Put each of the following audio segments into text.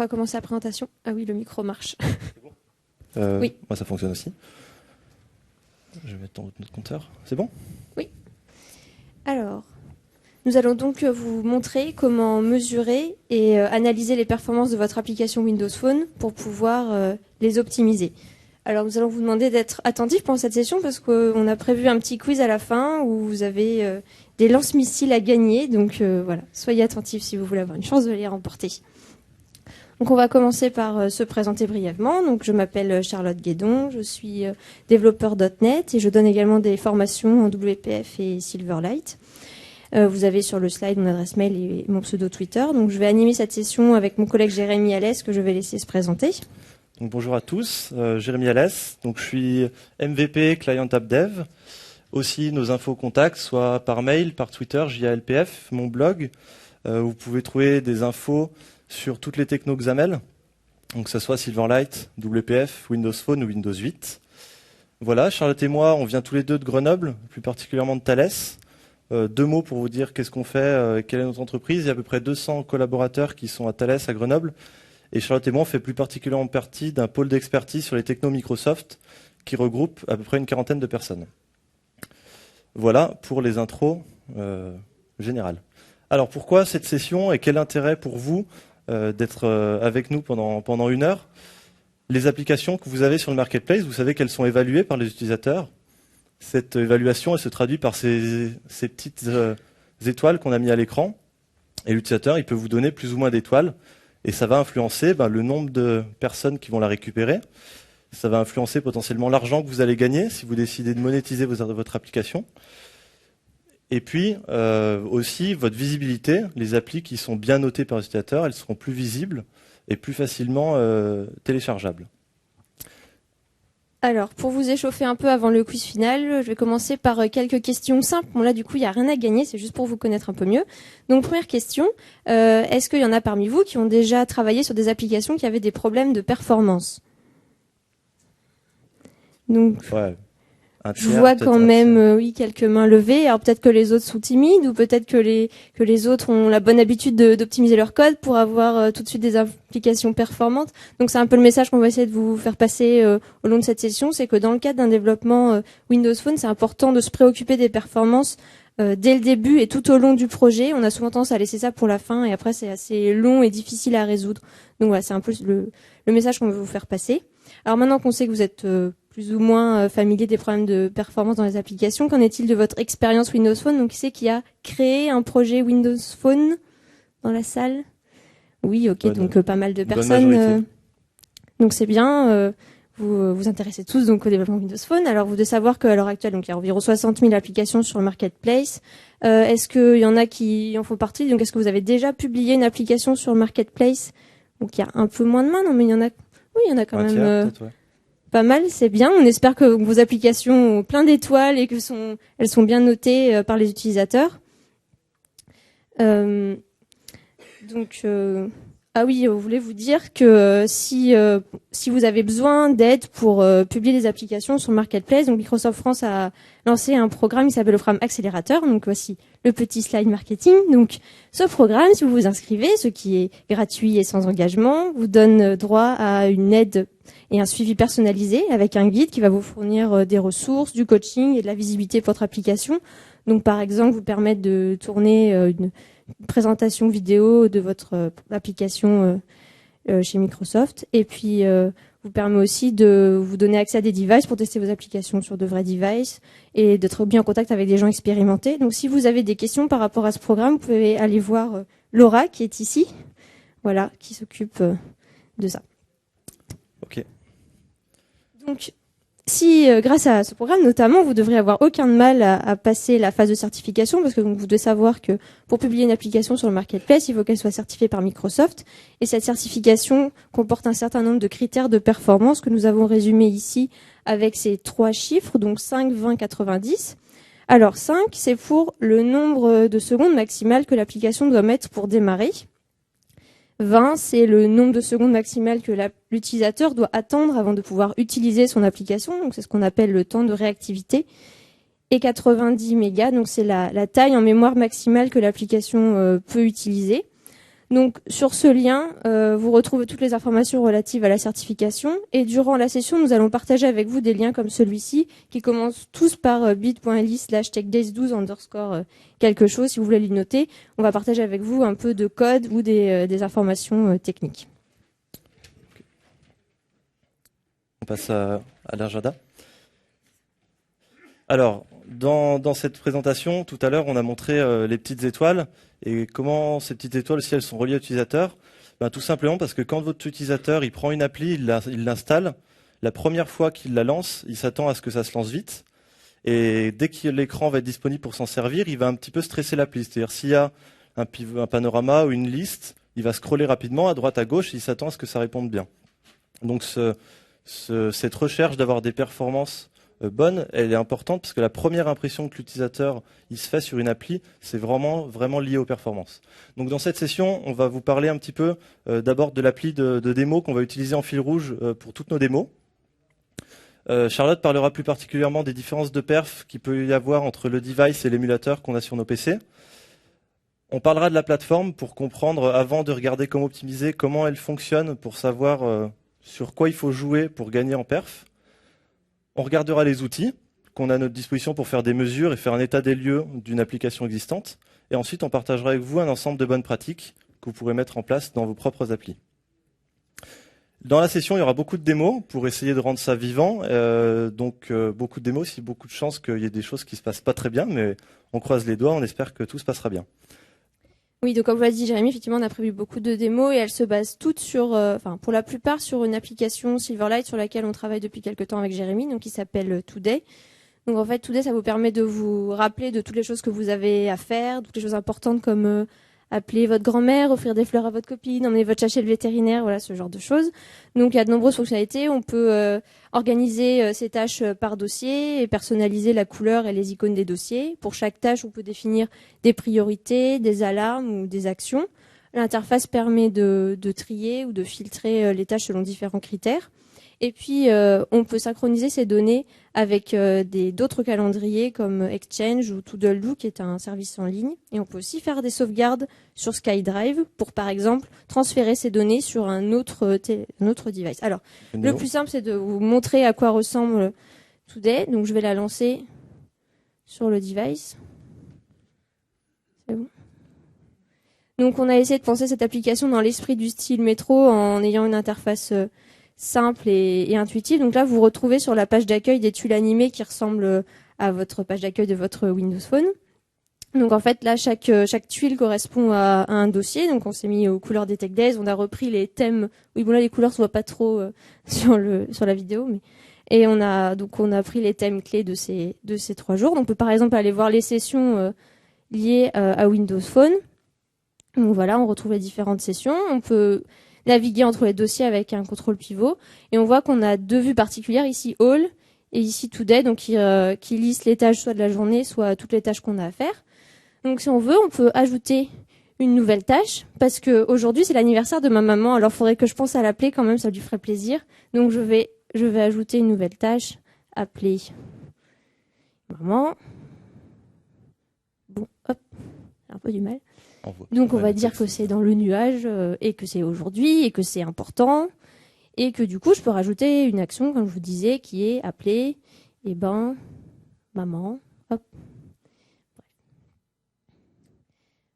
va commencer la présentation. Ah oui, le micro marche. Oui. Moi, ça fonctionne aussi. Je vais mettre notre compteur. C'est bon? Oui. Alors, nous allons donc vous montrer comment mesurer et analyser les performances de votre application Windows Phone pour pouvoir les optimiser. Alors, nous allons vous demander d'être attentifs pendant cette session parce qu'on a prévu un petit quiz à la fin où vous avez des lance-missiles à gagner. Donc voilà, soyez attentifs si vous voulez avoir une chance de les remporter. Donc on va commencer par se présenter brièvement. Donc je m'appelle Charlotte Guédon, je suis développeur .NET et je donne également des formations en WPF et Silverlight. Vous avez sur le slide mon adresse mail et mon pseudo Twitter. Donc je vais animer cette session avec mon collègue Jérémy Alès que je vais laisser se présenter. Donc bonjour à tous, Jérémy Alès. Donc je suis MVP Client App Dev. Aussi nos infos contacts, soit par mail, par Twitter, JALPF, mon blog. Vous pouvez trouver des infos sur toutes les technos XAML, donc que ce soit Silverlight, WPF, Windows Phone ou Windows 8. Voilà, Charlotte et moi, on vient tous les deux de Grenoble, plus particulièrement de Thalès. 2 mots pour vous dire qu'est-ce qu'on fait, quelle est notre entreprise. Il y a à peu près 200 collaborateurs qui sont à Thalès, à Grenoble. Et Charlotte et moi, on fait plus particulièrement partie d'un pôle d'expertise sur les technos Microsoft qui regroupe à peu près une 40aine de personnes. Voilà pour les intros générales. Alors pourquoi cette session et quel intérêt pour vous d'être avec nous pendant 1 heure? Les applications que vous avez sur le marketplace, vous savez qu'elles sont évaluées par les utilisateurs. Cette évaluation, elle se traduit par ces petites étoiles qu'on a mis à l'écran. Et l'utilisateur, il peut vous donner plus ou moins d'étoiles. Et ça va influencer le nombre de personnes qui vont la récupérer. Ça va influencer potentiellement l'argent que vous allez gagner si vous décidez de monétiser votre application. Et puis aussi votre visibilité. Les applis qui sont bien notées par les utilisateurs, elles seront plus visibles et plus facilement téléchargeables. Alors, pour vous échauffer un peu avant le quiz final, je vais commencer par quelques questions simples. Bon là, du coup, il n'y a rien à gagner, c'est juste pour vous connaître un peu mieux. Donc, première question, est-ce qu'il y en a parmi vous qui ont déjà travaillé sur des applications qui avaient des problèmes de performance? Donc, ouais. Je vois quand même oui, quelques mains levées. Alors peut-être que les autres sont timides ou peut-être que les autres ont la bonne habitude d'optimiser leur code pour avoir tout de suite des applications performantes. Donc c'est un peu le message qu'on va essayer de vous faire passer au long de cette session, c'est que dans le cadre d'un développement Windows Phone, c'est important de se préoccuper des performances dès le début et tout au long du projet. On a souvent tendance à laisser ça pour la fin et après c'est assez long et difficile à résoudre. Donc voilà, c'est un peu le message qu'on veut vous faire passer. Alors maintenant qu'on sait que vous êtes plus ou moins familier des problèmes de performance dans les applications, qu'en est-il de votre expérience Windows Phone? Donc qui c'est qui a créé un projet Windows Phone dans la salle? Oui, ok, donc pas mal de personnes. Donc c'est bien. Vous vous intéressez tous donc au développement Windows Phone. Alors vous devez savoir qu'à l'heure actuelle, donc il y a environ 60 000 applications sur le marketplace. Est-ce qu'il y en a qui en font partie? Donc est-ce que vous avez déjà publié une application sur le marketplace? Donc il y a un peu moins de mains, non mais il y en a. Oui, il y en a quand même. Pas mal, c'est bien. On espère que vos applications ont plein d'étoiles et que elles sont bien notées par les utilisateurs. Ah oui, je voulais vous dire que si vous avez besoin d'aide pour publier des applications sur le marketplace, donc Microsoft France a lancé un programme qui s'appelle le programme Accélérateur. Donc voici le petit slide marketing. Donc ce programme, si vous vous inscrivez, ce qui est gratuit et sans engagement, vous donne droit à une aide et un suivi personnalisé avec un guide qui va vous fournir des ressources, du coaching et de la visibilité pour votre application. Donc par exemple, vous permettre de tourner une présentation vidéo de votre application chez Microsoft et puis vous permet aussi de vous donner accès à des devices pour tester vos applications sur de vrais devices et d'être bien en contact avec des gens expérimentés. Donc si vous avez des questions par rapport à ce programme, vous pouvez aller voir Laura qui est ici, voilà, qui s'occupe de ça. Ok. Donc si grâce à ce programme notamment, vous devrez avoir aucun mal à passer la phase de certification parce que donc, vous devez savoir que pour publier une application sur le marketplace, il faut qu'elle soit certifiée par Microsoft et cette certification comporte un certain nombre de critères de performance que nous avons résumés ici avec ces 3 chiffres, donc 5, 20, 90. Alors 5, c'est pour le nombre de secondes maximales que l'application doit mettre pour démarrer. 20, c'est le nombre de secondes maximales que l'utilisateur doit attendre avant de pouvoir utiliser son application. Donc c'est ce qu'on appelle le temps de réactivité. Et 90 mégas, donc c'est la taille en mémoire maximale que l'application peut utiliser. Donc sur ce lien, vous retrouvez toutes les informations relatives à la certification. Et durant la session, nous allons partager avec vous des liens comme celui-ci, qui commencent tous par bit.ly/techdays12_ quelque chose, si vous voulez les noter. On va partager avec vous un peu de code ou des informations techniques. On passe à l'agenda. Alors, dans cette présentation, tout à l'heure, on a montré les petites étoiles et comment ces petites étoiles, si elles sont reliées à l'utilisateur. Ben, tout simplement parce que quand votre utilisateur il prend une appli, il l'installe, la première fois qu'il la lance, il s'attend à ce que ça se lance vite. Et dès que l'écran va être disponible pour s'en servir, il va un petit peu stresser l'appli. C'est-à-dire s'il y a un panorama ou une liste, il va scroller rapidement à droite, à gauche, et il s'attend à ce que ça réponde bien. Donc cette recherche d'avoir des performances bonnes, elle est importante parce que la première impression que l'utilisateur il se fait sur une appli, c'est vraiment lié aux performances. Donc dans cette session, on va vous parler un petit peu d'abord de l'appli de démo qu'on va utiliser en fil rouge pour toutes nos démos. Charlotte parlera plus particulièrement des différences de perf qu'il peut y avoir entre le device et l'émulateur qu'on a sur nos PC. On parlera de la plateforme pour comprendre, avant de regarder comment optimiser, comment elle fonctionne pour savoir sur quoi il faut jouer pour gagner en perf. On regardera les outils qu'on a à notre disposition pour faire des mesures et faire un état des lieux d'une application existante. Et ensuite, on partagera avec vous un ensemble de bonnes pratiques que vous pourrez mettre en place dans vos propres applis. Dans la session, il y aura beaucoup de démos pour essayer de rendre ça vivant. Beaucoup de démos, aussi beaucoup de chances qu'il y ait des choses qui se passent pas très bien, mais on croise les doigts, on espère que tout se passera bien. Oui, donc comme vous l'a dit Jérémy, effectivement, on a prévu beaucoup de démos et elles se basent toutes sur, pour la plupart, sur une application Silverlight sur laquelle on travaille depuis quelques temps avec Jérémy, donc qui s'appelle Today. Donc en fait, Today, ça vous permet de vous rappeler de toutes les choses que vous avez à faire, toutes les choses importantes comme appeler votre grand-mère, offrir des fleurs à votre copine, emmener votre chat chez le vétérinaire, voilà, ce genre de choses. Donc il y a de nombreuses fonctionnalités. On peut organiser ces tâches par dossier et personnaliser la couleur et les icônes des dossiers. Pour chaque tâche, on peut définir des priorités, des alarmes ou des actions. L'interface permet de trier ou de filtrer les tâches selon différents critères. Et puis, on peut synchroniser ces données avec d'autres calendriers comme Exchange ou Toodle-doo, qui est un service en ligne. Et on peut aussi faire des sauvegardes sur SkyDrive pour, par exemple, transférer ces données sur un autre device. Alors, le plus simple, c'est de vous montrer à quoi ressemble Today. Donc, je vais la lancer sur le device. C'est bon. Donc, on a essayé de penser cette application dans l'esprit du style métro en ayant une interface simple et intuitive. Donc là, vous retrouvez sur la page d'accueil des tuiles animées qui ressemblent à votre page d'accueil de votre Windows Phone. Donc en fait, là, chaque tuile correspond à un dossier. Donc on s'est mis aux couleurs des Tech Days. On a repris les thèmes. Oui, bon là, les couleurs se voient pas trop sur la vidéo, mais et on a pris les thèmes clés de ces 3 jours. Donc on peut par exemple aller voir les sessions liées à Windows Phone. Donc voilà, on retrouve les différentes sessions. On peut naviguer entre les dossiers avec un contrôle pivot. Et on voit qu'on a 2 vues particulières, ici All et ici Today, donc qui liste les tâches soit de la journée, soit toutes les tâches qu'on a à faire. Donc si on veut, on peut ajouter une nouvelle tâche, parce que aujourd'hui c'est l'anniversaire de ma maman, alors il faudrait que je pense à l'appeler quand même, ça lui ferait plaisir. Donc je vais ajouter une nouvelle tâche, appeler maman. Bon, hop, j'ai un peu du mal. Donc on va dire que c'est dans le nuage et que c'est aujourd'hui et que c'est important et que du coup je peux rajouter une action, comme je vous disais, qui est appeler maman. Hop.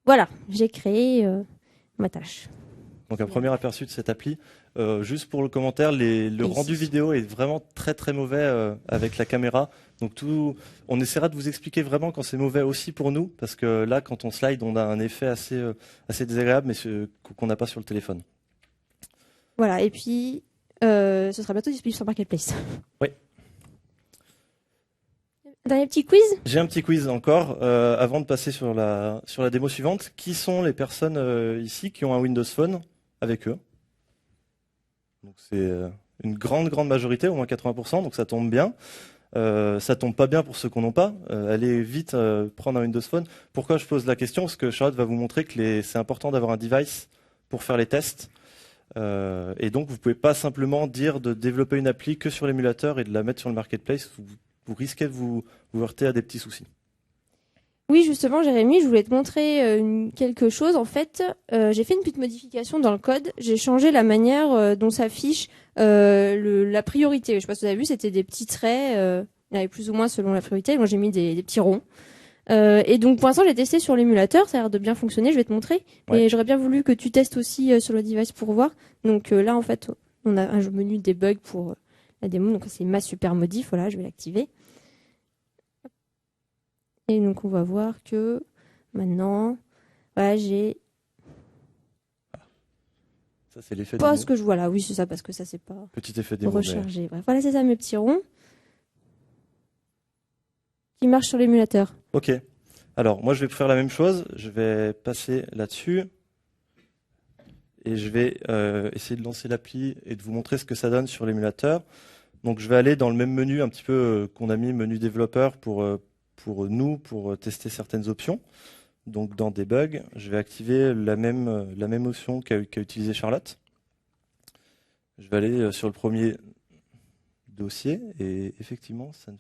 Voilà, j'ai créé ma tâche. Donc un premier aperçu de cette appli. Juste pour le commentaire, le rendu vidéo est vraiment très très mauvais avec la caméra. Donc on essaiera de vous expliquer vraiment quand c'est mauvais aussi pour nous, parce que là, quand on slide, on a un effet assez désagréable, mais qu'on n'a pas sur le téléphone. Voilà, et puis ce sera bientôt disponible sur Marketplace. Oui. Dernier petit quiz ? J'ai un petit quiz encore, avant de passer sur la démo suivante. Qui sont les personnes ici qui ont un Windows Phone avec eux ? Donc c'est une grande majorité, au moins 80%, donc ça tombe bien. Ça tombe pas bien pour ceux qui n'en ont pas. Allez vite prendre un Windows Phone. Pourquoi je pose la question ? Parce que Charlotte va vous montrer que c'est important d'avoir un device pour faire les tests. Et donc vous pouvez pas simplement dire de développer une appli que sur l'émulateur et de la mettre sur le marketplace. Vous risquez de vous heurter à des petits soucis. Oui, justement, Jérémy, je voulais te montrer quelque chose. En fait, j'ai fait une petite modification dans le code. J'ai changé la manière dont s'affiche la priorité. Je sais pas si vous avez vu, c'était des petits traits. Il y avait plus ou moins selon la priorité. Moi, j'ai mis des petits ronds. Et donc, pour l'instant, j'ai testé sur l'émulateur. Ça a l'air de bien fonctionner. Je vais te montrer. Ouais. Mais j'aurais bien voulu que tu testes aussi sur le device pour voir. Donc là, en fait, on a un menu debug pour la démo. Donc, c'est ma super modif. Voilà, je vais l'activer. Et donc on va voir que maintenant, voilà, j'ai Ça, c'est l'effet pas démo. ce que je vois là. Oui, c'est ça, parce que ça, c'est pas Petit effet démo. rechargé. Bref, voilà, c'est ça mes petits ronds qui marchent sur l'émulateur. Ok. Alors, moi, je vais faire la même chose. Je vais passer là-dessus. Et je vais essayer de lancer l'appli et de vous montrer ce que ça donne sur l'émulateur. Donc, je vais aller dans le même menu un petit peu qu'on a mis, menu développeur, pour tester certaines options. Donc, dans Debug, je vais activer la même option qu'a utilisé Charlotte. Je vais aller sur le premier dossier et effectivement, ça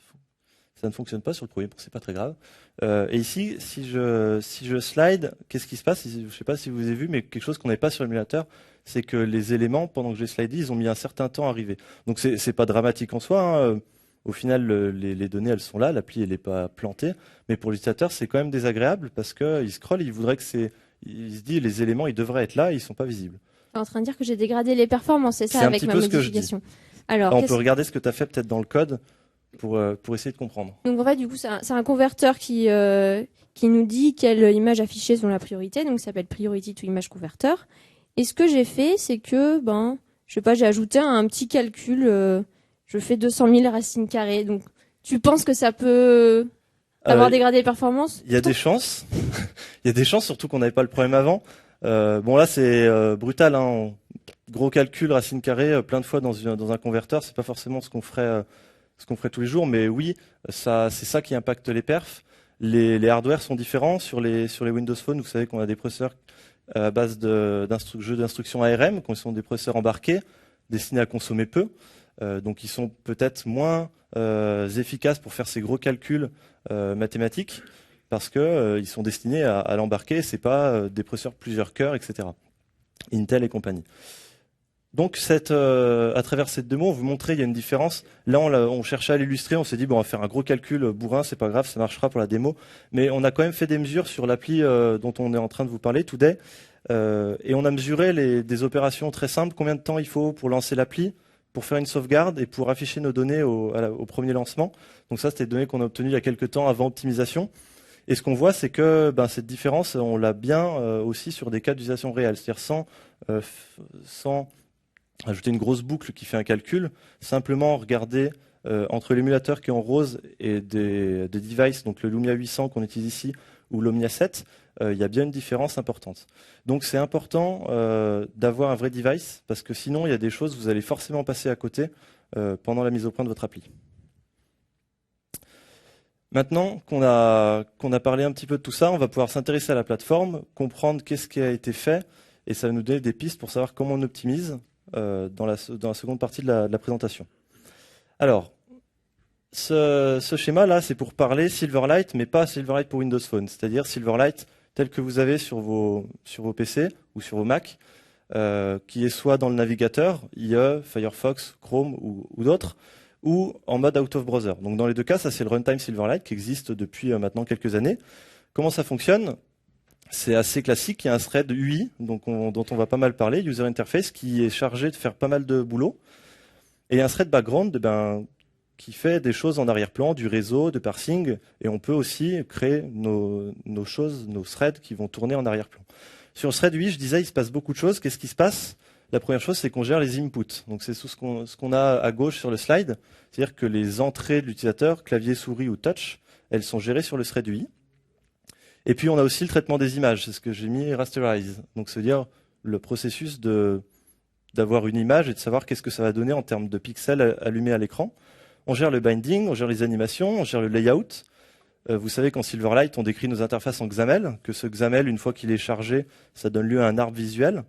ne fonctionne pas sur le premier, bon, c'est pas très grave. Et ici, si je slide, qu'est-ce qui se passe? Je ne sais pas si vous avez vu, mais quelque chose qu'on n'avait pas sur l'émulateur, c'est que les éléments, pendant que j'ai slidé, ils ont mis un certain temps à arriver. Donc c'est pas dramatique en soi, hein. Au final, les données, elles sont là, l'appli, elle n'est pas plantée. Mais pour l'utilisateur, c'est quand même désagréable parce qu'il scrolle, il voudrait il se dit, les éléments, ils devraient être là, ils sont pas visibles. Tu es en train de dire que j'ai dégradé les performances, c'est ça, C'est un avec petit ma peu ce que je dis. modification. Alors, on peut regarder ce que tu as fait peut-être dans le code pour essayer de comprendre. Donc en fait, du coup, c'est un converteur qui nous dit quelle image afficher selon la priorité. Donc ça s'appelle Priority to Image Converter. Et ce que j'ai fait, c'est que, je sais pas, j'ai ajouté un petit calcul. Je fais 200 000 racines carrées. Donc tu penses que ça peut avoir dégradé les performances? Il y a des chances. Il y a des chances, surtout qu'on n'avait pas le problème avant. Bon là, c'est brutal, hein. Gros calcul, racine carrée, plein de fois dans un converteur. C'est pas forcément ce qu'on ferait tous les jours, mais oui, c'est ça qui impacte les perfs. Les hardwares sont différents sur les Windows Phone. Vous savez qu'on a des processeurs à base jeux d'instructions ARM, qui sont des processeurs embarqués, destinés à consommer peu. Donc ils sont peut-être moins efficaces pour faire ces gros calculs mathématiques, parce que ils sont destinés à l'embarquer. C'est pas des processeurs plusieurs cœurs, etc. Intel et compagnie. Donc à travers cette démo, on vous montrait il y a une différence. Là, on cherchait à l'illustrer, on s'est dit bon, on va faire un gros calcul bourrin, c'est pas grave, ça marchera pour la démo. Mais on a quand même fait des mesures sur l'appli dont on est en train de vous parler, Today, et on a mesuré des opérations très simples. Combien de temps il faut pour lancer l'appli, pour faire une sauvegarde et pour afficher nos données au premier lancement. Donc ça, c'était des données qu'on a obtenues il y a quelques temps avant optimisation. Et ce qu'on voit, c'est que cette différence, on l'a bien aussi sur des cas d'utilisation réelle, c'est-à-dire sans ajouter une grosse boucle qui fait un calcul, simplement regarder entre l'émulateur qui est en rose et des devices, donc le Lumia 800 qu'on utilise ici ou l'Omnia 7, il y a bien une différence importante. Donc c'est important d'avoir un vrai device, parce que sinon il y a des choses, vous allez forcément passer à côté pendant la mise au point de votre appli. Maintenant qu'on a parlé un petit peu de tout ça, on va pouvoir s'intéresser à la plateforme, comprendre qu'est-ce qui a été fait, et ça va nous donner des pistes pour savoir comment on optimise dans la seconde partie de la présentation. Alors, ce schéma-là, c'est pour parler Silverlight, mais pas Silverlight pour Windows Phone, c'est-à-dire Silverlight tel que vous avez sur vos PC ou sur vos Mac, qui est soit dans le navigateur, IE, Firefox, Chrome ou d'autres, ou en mode out of browser. Donc dans les deux cas, ça c'est le runtime Silverlight qui existe depuis maintenant quelques années. Comment ça fonctionne ? C'est assez classique, il y a un thread UI dont on va pas mal parler, User Interface, qui est chargé de faire pas mal de boulot. Et un thread background qui fait des choses en arrière-plan, du réseau, de parsing, et on peut aussi créer nos threads qui vont tourner en arrière-plan. Sur le thread UI, je disais, il se passe beaucoup de choses. Qu'est-ce qui se passe ? La première chose, c'est qu'on gère les inputs. Donc c'est ce qu'on a à gauche sur le slide, c'est-à-dire que les entrées de l'utilisateur, clavier, souris ou touch, elles sont gérées sur le thread UI. Et puis on a aussi le traitement des images, c'est ce que j'ai mis rasterize. Donc c'est-à-dire le processus d'avoir une image et de savoir qu'est-ce que ça va donner en termes de pixels allumés à l'écran. On gère le binding, on gère les animations, on gère le layout. Vous savez qu'en Silverlight, on décrit nos interfaces en XAML, que ce XAML, une fois qu'il est chargé, ça donne lieu à un arbre visuel.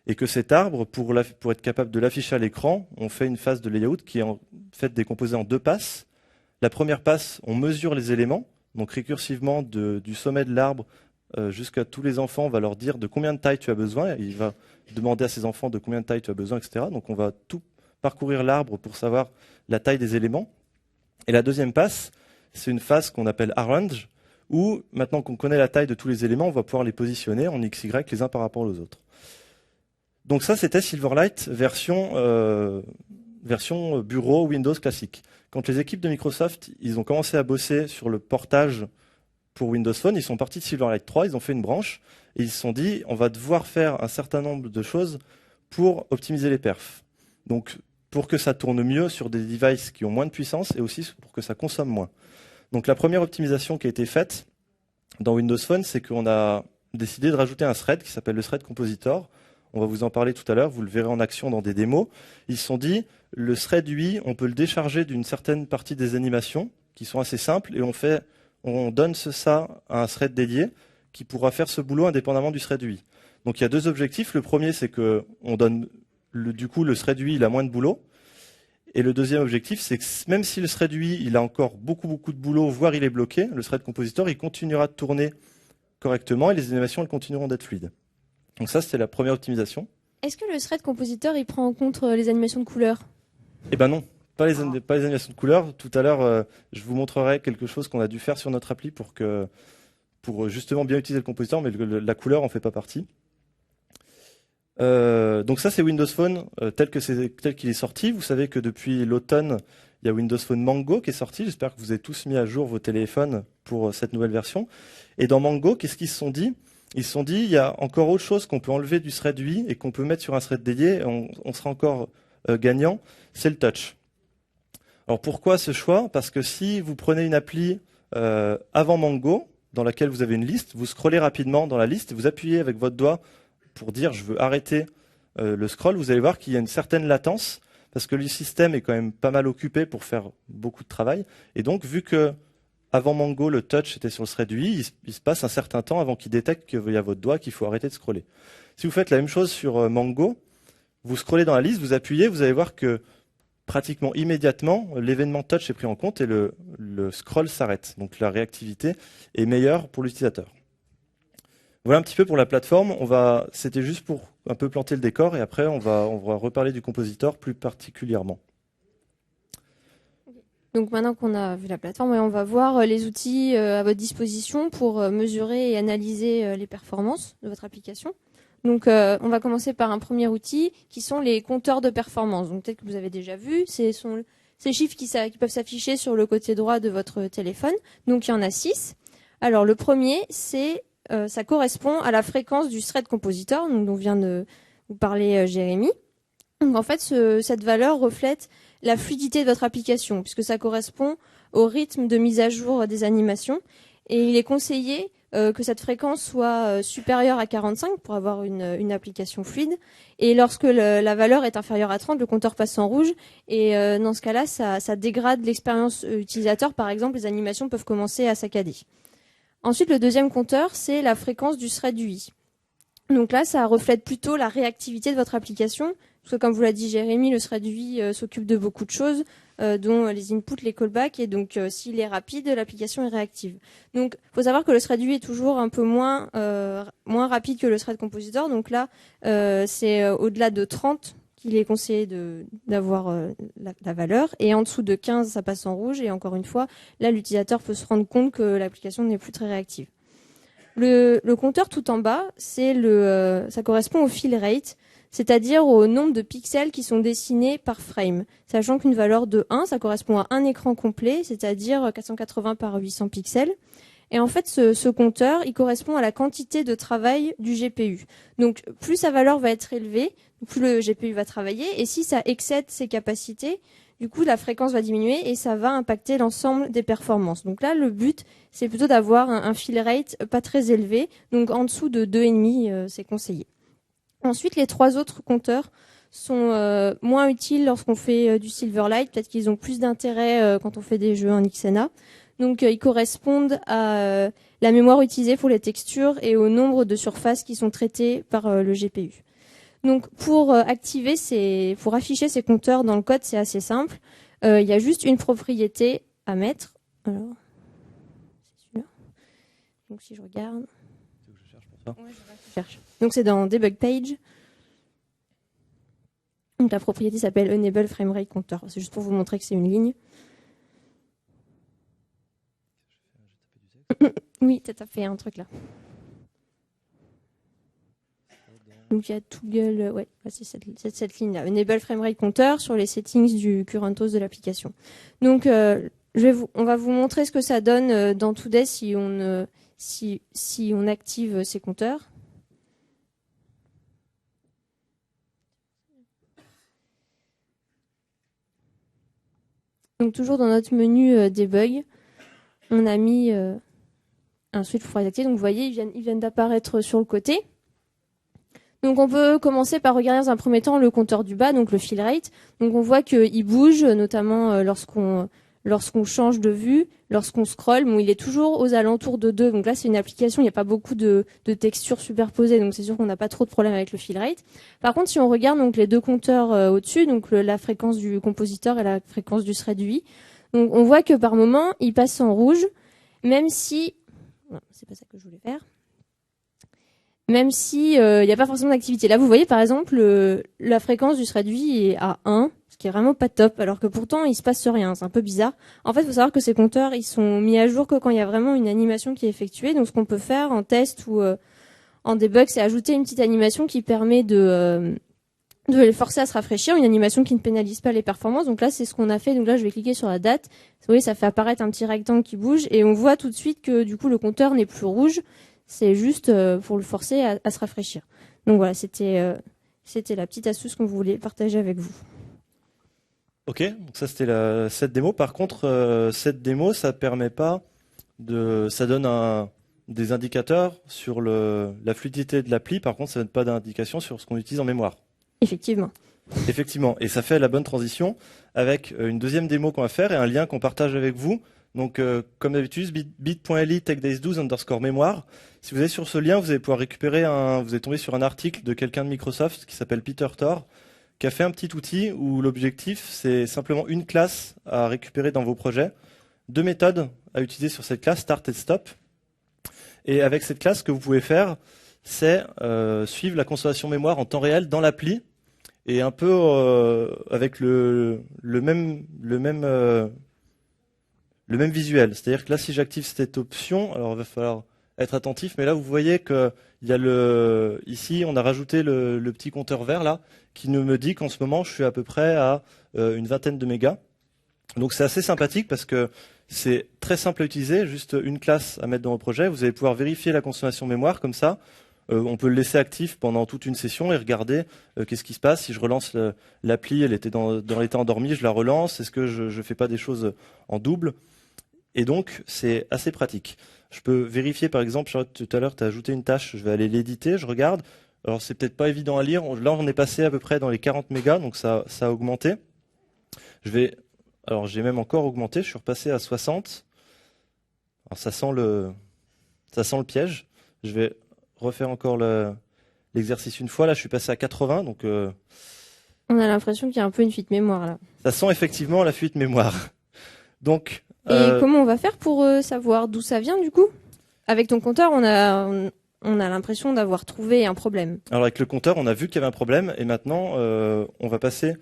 Et que cet arbre, pour être capable de l'afficher à l'écran, on fait une phase de layout qui est en fait décomposée en deux passes. La première passe, on mesure les éléments. Donc récursivement, du sommet de l'arbre jusqu'à tous les enfants, on va leur dire de combien de taille tu as besoin. Il va demander à ses enfants de combien de taille tu as besoin, etc. Donc on va tout parcourir l'arbre pour savoir la taille des éléments. Et la deuxième passe, c'est une phase qu'on appelle arrange, où maintenant qu'on connaît la taille de tous les éléments, on va pouvoir les positionner en XY les uns par rapport aux autres. Donc ça, c'était Silverlight version bureau Windows classique. Quand les équipes de Microsoft, ils ont commencé à bosser sur le portage pour Windows Phone, ils sont partis de Silverlight 3, ils ont fait une branche et ils se sont dit on va devoir faire un certain nombre de choses pour optimiser les perfs. Donc pour que ça tourne mieux sur des devices qui ont moins de puissance et aussi pour que ça consomme moins. Donc la première optimisation qui a été faite dans Windows Phone, c'est qu'on a décidé de rajouter un thread qui s'appelle le thread compositor. On va vous en parler tout à l'heure, vous le verrez en action dans des démos. Ils se sont dit, le thread UI, on peut le décharger d'une certaine partie des animations qui sont assez simples et on donne ça à un thread dédié qui pourra faire ce boulot indépendamment du thread UI. Donc il y a deux objectifs. Le premier, c'est que on donne du coup le thread UI il a moins de boulot. Et le deuxième objectif, c'est que même si le thread UI il a encore beaucoup de boulot, voire il est bloqué, le thread compositor il continuera de tourner correctement et les animations elles continueront d'être fluides. Donc ça, c'était la première optimisation. Est-ce que le thread compositor, il prend en compte les animations de couleurs? Eh ben non, pas les animations de couleurs. Tout à l'heure, je vous montrerai quelque chose qu'on a dû faire sur notre appli pour justement bien utiliser le compositor, mais la couleur en fait pas partie. Donc ça, c'est Windows Phone tel qu'il est sorti. Vous savez que depuis l'automne, il y a Windows Phone Mango qui est sorti. J'espère que vous avez tous mis à jour vos téléphones pour cette nouvelle version. Et dans Mango, qu'est-ce qu'ils se sont dit? Ils se sont dit, il y a encore autre chose qu'on peut enlever du thread UI et qu'on peut mettre sur un thread dédié, et on sera encore gagnant, c'est le touch. Alors pourquoi ce choix? Parce que si vous prenez une appli avant Mango, dans laquelle vous avez une liste, vous scrollez rapidement dans la liste, vous appuyez avec votre doigt pour dire je veux arrêter le scroll, vous allez voir qu'il y a une certaine latence, parce que le système est quand même pas mal occupé pour faire beaucoup de travail, et donc vu que avant Mango, le touch était sur le thread UI, il se passe un certain temps avant qu'il détecte qu'il y a votre doigt, qu'il faut arrêter de scroller. Si vous faites la même chose sur Mango, vous scrollez dans la liste, vous appuyez, vous allez voir que pratiquement immédiatement, l'événement touch est pris en compte et le scroll s'arrête. Donc la réactivité est meilleure pour l'utilisateur. Voilà un petit peu pour la plateforme. C'était juste pour un peu planter le décor et après on va reparler du compositor plus particulièrement. Donc maintenant qu'on a vu la plateforme, on va voir les outils à votre disposition pour mesurer et analyser les performances de votre application. Donc on va commencer par un premier outil qui sont les compteurs de performance. Donc peut-être que vous avez déjà vu, ces chiffres qui peuvent s'afficher sur le côté droit de votre téléphone. Donc il y en a 6. Alors le premier, ça correspond à la fréquence du thread compositor, donc dont vient de vous parler Jérémy. Donc en fait, cette valeur reflète la fluidité de votre application, puisque ça correspond au rythme de mise à jour des animations. Et il est conseillé que cette fréquence soit supérieure à 45 pour avoir une application fluide. Et lorsque la valeur est inférieure à 30, le compteur passe en rouge. Et dans ce cas-là, ça dégrade l'expérience utilisateur. Par exemple, les animations peuvent commencer à saccader. Ensuite, le deuxième compteur, c'est la fréquence du thread UI. Donc là, ça reflète plutôt la réactivité de votre application. Parce que comme vous l'a dit Jérémy, le thread UI s'occupe de beaucoup de choses, dont les inputs, les callbacks, et donc s'il est rapide, l'application est réactive. Donc il faut savoir que le thread UI est toujours un peu moins rapide que le thread compositor. Donc là, c'est au-delà de 30 qu'il est conseillé d'avoir la valeur. Et en dessous de 15, ça passe en rouge. Et encore une fois, là, l'utilisateur peut se rendre compte que l'application n'est plus très réactive. Le compteur tout en bas, ça correspond au fill rate, c'est-à-dire au nombre de pixels qui sont dessinés par frame. Sachant qu'une valeur de 1, ça correspond à un écran complet, c'est-à-dire 480 par 800 pixels. Et en fait, ce compteur, il correspond à la quantité de travail du GPU. Donc, plus sa valeur va être élevée, plus le GPU va travailler. Et si ça excède ses capacités, du coup, la fréquence va diminuer et ça va impacter l'ensemble des performances. Donc là, le but, c'est plutôt d'avoir un fill rate pas très élevé. Donc, en dessous de 2,5, c'est conseillé. Ensuite, les 3 autres compteurs sont moins utiles lorsqu'on fait du Silverlight. Peut-être qu'ils ont plus d'intérêt quand on fait des jeux en XNA. Donc, ils correspondent à la mémoire utilisée pour les textures et au nombre de surfaces qui sont traitées par le GPU. Donc, pour afficher ces compteurs dans le code, c'est assez simple. Il y a juste une propriété à mettre. Alors, c'est Donc si je regarde. Je cherche pour ça. Ouais, je cherche. Donc c'est dans Debug Page. Donc la propriété s'appelle Enable Framerate Counter. C'est juste pour vous montrer que c'est une ligne. Oui, t'as fait un truc là. Donc il y a Toggle, ouais, c'est cette ligne-là. Enable Framerate Counter sur les settings du current host de l'application. Donc on va vous montrer ce que ça donne dans Today si on active ces compteurs. Donc toujours dans notre menu debug, on a mis un switch pour activer. Donc vous voyez, ils viennent d'apparaître sur le côté. Donc on peut commencer par regarder dans un premier temps le compteur du bas, donc le fill rate. Donc on voit qu'il bouge, notamment lorsqu'on change de vue, lorsqu'on scrolle. Bon, il est toujours aux alentours de 2. Donc là, c'est une application, il n'y a pas beaucoup de textures superposées, donc c'est sûr qu'on n'a pas trop de problème avec le fill rate. Par contre, si on regarde donc les deux compteurs au-dessus, donc la fréquence du compositeur et la fréquence du thread UI, donc on voit que par moment, il passe en rouge, même si... Non, c'est pas ça que je voulais faire. Même si il n'y a pas forcément d'activité. Là, vous voyez, par exemple, la fréquence du thread UI est à 1, ce qui est vraiment pas top, alors que pourtant, il se passe rien. C'est un peu bizarre. En fait, il faut savoir que ces compteurs, ils sont mis à jour que quand il y a vraiment une animation qui est effectuée. Donc, ce qu'on peut faire en test ou en debug, c'est ajouter une petite animation qui permet de les forcer à se rafraîchir, une animation qui ne pénalise pas les performances. Donc là, c'est ce qu'on a fait. Donc là, je vais cliquer sur la date. Vous voyez, ça fait apparaître un petit rectangle qui bouge et on voit tout de suite que du coup, le compteur n'est plus rouge. C'est juste pour le forcer à se rafraîchir. Donc voilà, c'était la petite astuce qu'on voulait partager avec vous. Ok, donc ça c'était cette démo. Par contre, cette démo, ça permet pas ça donne des indicateurs sur la fluidité de l'appli. Par contre, ça donne pas d'indication sur ce qu'on utilise en mémoire. Effectivement. Effectivement, et ça fait la bonne transition avec une deuxième démo qu'on va faire et un lien qu'on partage avec vous. Donc, comme d'habitude, bit.ly techdays12_mémoire. Si vous allez sur ce lien, vous allez pouvoir récupérer vous allez tomber sur un article de quelqu'un de Microsoft qui s'appelle Peter Thor, qui a fait un petit outil où l'objectif, c'est simplement une classe à récupérer dans vos projets, 2 méthodes à utiliser sur cette classe, start et stop. Et avec cette classe, ce que vous pouvez faire, c'est suivre la consommation mémoire en temps réel dans l'appli, et un peu avec le même visuel. C'est-à-dire que là, si j'active cette option, alors il va falloir être attentif, mais là, vous voyez que il y a ici, on a rajouté le petit compteur vert là, qui nous me dit qu'en ce moment, je suis à peu près à une vingtaine de mégas. Donc c'est assez sympathique parce que c'est très simple à utiliser, juste une classe à mettre dans vos projets. Vous allez pouvoir vérifier la consommation mémoire comme ça. On peut le laisser actif pendant toute une session et regarder qu'est-ce qui se passe. Si je relance l'appli, elle était dans l'état endormi, je la relance. Est-ce que je fais pas des choses en double? Et donc, c'est assez pratique. Je peux vérifier, par exemple, Charlotte, tout à l'heure, tu as ajouté une tâche, je vais aller l'éditer, je regarde. Alors, c'est peut-être pas évident à lire. Là, on est passé à peu près dans les 40 mégas, donc ça a augmenté. Alors, j'ai même encore augmenté, je suis repassé à 60. Alors, ça sent le piège. Je vais refaire encore l'exercice une fois. Là, je suis passé à 80, donc... On a l'impression qu'il y a un peu une fuite mémoire, là. Ça sent effectivement la fuite mémoire. Donc... Et comment on va faire pour savoir d'où ça vient, du coup? Avec ton compteur, on a l'impression d'avoir trouvé un problème. Alors, avec le compteur, on a vu qu'il y avait un problème, et maintenant, on va passer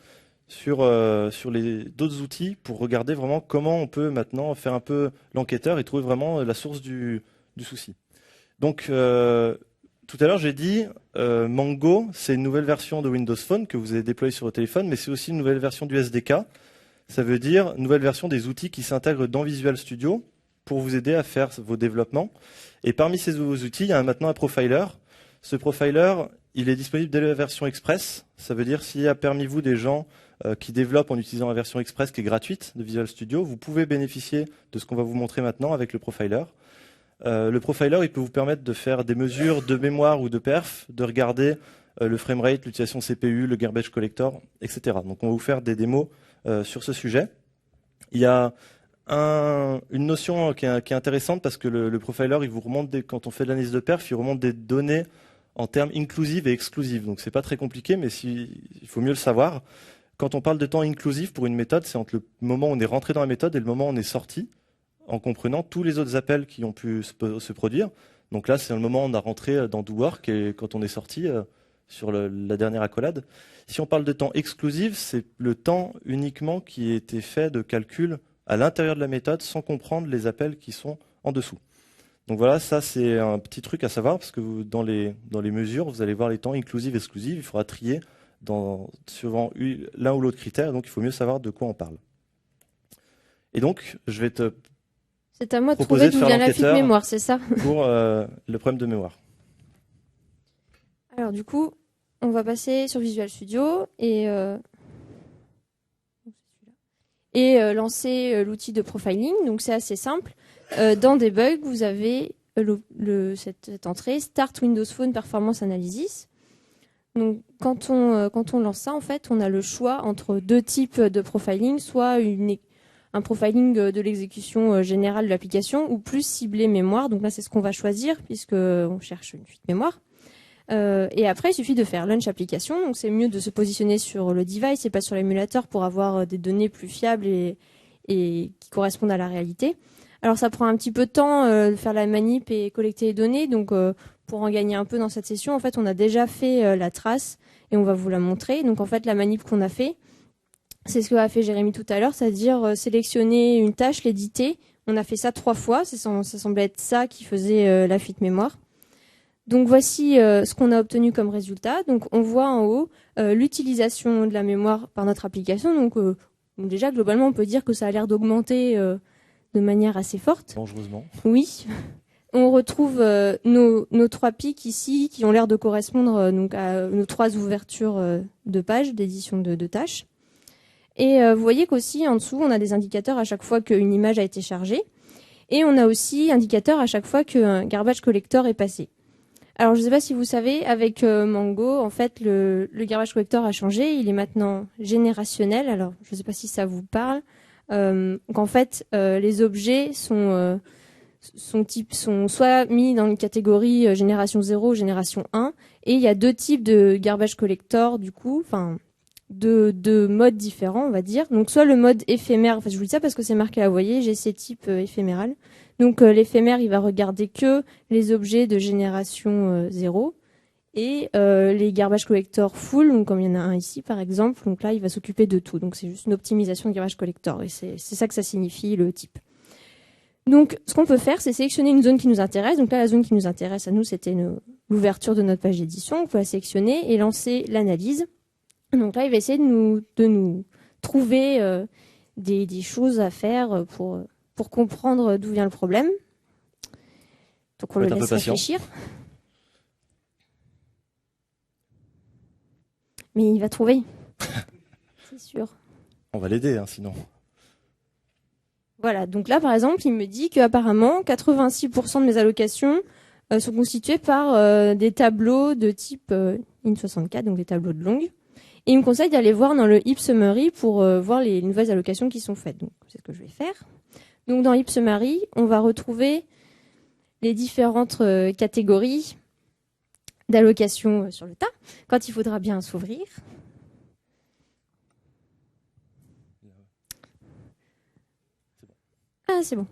sur les d'autres outils pour regarder vraiment comment on peut maintenant faire un peu l'enquêteur et trouver vraiment la source du souci. Donc, tout à l'heure, j'ai dit Mango, c'est une nouvelle version de Windows Phone que vous avez déployée sur votre téléphone, mais c'est aussi une nouvelle version du SDK. Ça veut dire une nouvelle version des outils qui s'intègrent dans Visual Studio pour vous aider à faire vos développements. Et parmi ces nouveaux outils, il y a maintenant un profiler. Ce profiler, il est disponible dès la version Express. Ça veut dire s'il y a parmi vous des gens qui développent en utilisant la version Express qui est gratuite de Visual Studio, vous pouvez bénéficier de ce qu'on va vous montrer maintenant avec le profiler. Le profiler, il peut vous permettre de faire des mesures de mémoire ou de perf, de regarder le framerate, l'utilisation CPU, le garbage collector, etc. Donc on va vous faire des démos sur ce sujet. Il y a une notion qui est intéressante parce que le profiler, il vous remonte quand on fait de l'analyse de perf, il remonte des données en termes inclusives et exclusives. Donc c'est pas très compliqué, mais il faut mieux le savoir. Quand on parle de temps inclusif pour une méthode, c'est entre le moment où on est rentré dans la méthode et le moment où on est sorti. en comprenant tous les autres appels qui ont pu se produire. Donc là, c'est le moment où on a rentré dans DoWork et quand on est sorti sur la dernière accolade. Si on parle de temps exclusif, c'est le temps uniquement qui a été fait de calcul à l'intérieur de la méthode sans comprendre les appels qui sont en dessous. Donc voilà, ça c'est un petit truc à savoir parce que dans les mesures, vous allez voir les temps inclusifs et exclusifs. Il faudra trier suivant l'un ou l'autre critère, donc il faut mieux savoir de quoi on parle. Et donc, je vais te C'est à moi de trouver d'où vient la fuite mémoire, c'est ça? Pour le problème de mémoire. Alors du coup, on va passer sur Visual Studio et lancer l'outil de profiling. Donc c'est assez simple. Dans Debug, vous avez cette entrée Start Windows Phone Performance Analysis. Donc quand on lance ça, en fait, on a le choix entre deux types de profiling, soit un profiling de l'exécution générale de l'application ou plus ciblé mémoire. Donc là, c'est ce qu'on va choisir puisqu'on cherche une fuite mémoire. Et après, il suffit de faire launch application. Donc c'est mieux de se positionner sur le device et pas sur l'émulateur pour avoir des données plus fiables et qui correspondent à la réalité. Alors ça prend un petit peu de temps de faire la manip et collecter les données. Donc pour en gagner un peu dans cette session, en fait, on a déjà fait la trace et on va vous la montrer. Donc en fait, la manip qu'on a fait, c'est ce qu'a fait Jérémy tout à l'heure, c'est-à-dire sélectionner une tâche, l'éditer. On a fait ça 3 fois. Ça semblait être ça qui faisait la fuite mémoire. Donc voici ce qu'on a obtenu comme résultat. Donc on voit en haut l'utilisation de la mémoire par notre application. Donc déjà globalement on peut dire que ça a l'air d'augmenter de manière assez forte. Dangereusement. Oui. On retrouve nos 3 pics ici qui ont l'air de correspondre donc à nos 3 ouvertures de pages d'édition de tâches. Et vous voyez qu'aussi en dessous on a des indicateurs à chaque fois qu'une image a été chargée. Et on a aussi indicateur à chaque fois qu'un garbage collector est passé. Alors, je ne sais pas si vous savez, avec Mango, en fait, le garbage collector a changé. Il est maintenant générationnel. Alors, je ne sais pas si ça vous parle. Donc, en fait, les objets sont soit mis dans une catégorie génération 0 ou génération 1. Et il y a 2 types de garbage collector, du coup, enfin, de modes différents, on va dire. Donc, soit le mode éphémère. Enfin, je vous dis ça parce que c'est marqué là, vous voyez, GC type éphéméral. Donc l'éphémère, il va regarder que les objets de génération 0 et les garbage collector full, donc comme il y en a un ici par exemple, donc là il va s'occuper de tout. Donc c'est juste une optimisation de garbage collector et c'est ça que ça signifie le type. Donc ce qu'on peut faire, c'est sélectionner une zone qui nous intéresse. Donc là la zone qui nous intéresse à nous, c'était l'ouverture de notre page d'édition. On peut la sélectionner et lancer l'analyse. Donc là il va essayer de nous trouver des choses à faire pour comprendre d'où vient le problème. Donc on le laisse réfléchir. Mais il va trouver. C'est sûr. On va l'aider, sinon. Voilà, donc là par exemple, il me dit qu'apparemment 86% de mes allocations sont constituées par des tableaux de type IN64, donc des tableaux de longue. Et il me conseille d'aller voir dans le heap summary pour voir les nouvelles allocations qui sont faites. Donc c'est ce que je vais faire. Donc dans heap summary, on va retrouver les différentes catégories d'allocation sur le tas, quand il faudra bien s'ouvrir. Ah, c'est bon.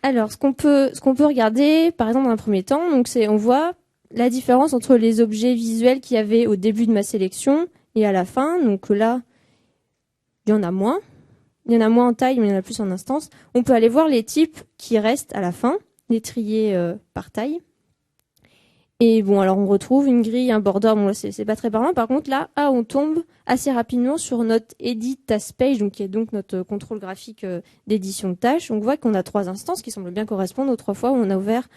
Alors, ce qu'on peut regarder, par exemple, dans un premier temps, donc on voit la différence entre les objets visuels qu'il y avait au début de ma sélection et à la fin. Donc là, il y en a moins. Il y en a moins en taille, mais il y en a plus en instance. On peut aller voir les types qui restent à la fin, les trier par taille. Et bon, alors on retrouve une grille, un border. Bon, là, c'est pas très parlant. Par contre, là, on tombe assez rapidement sur notre edit task page, donc qui est donc notre contrôle graphique d'édition de tâches. On voit qu'on a 3 instances qui semblent bien correspondre aux 3 fois où on a ouvert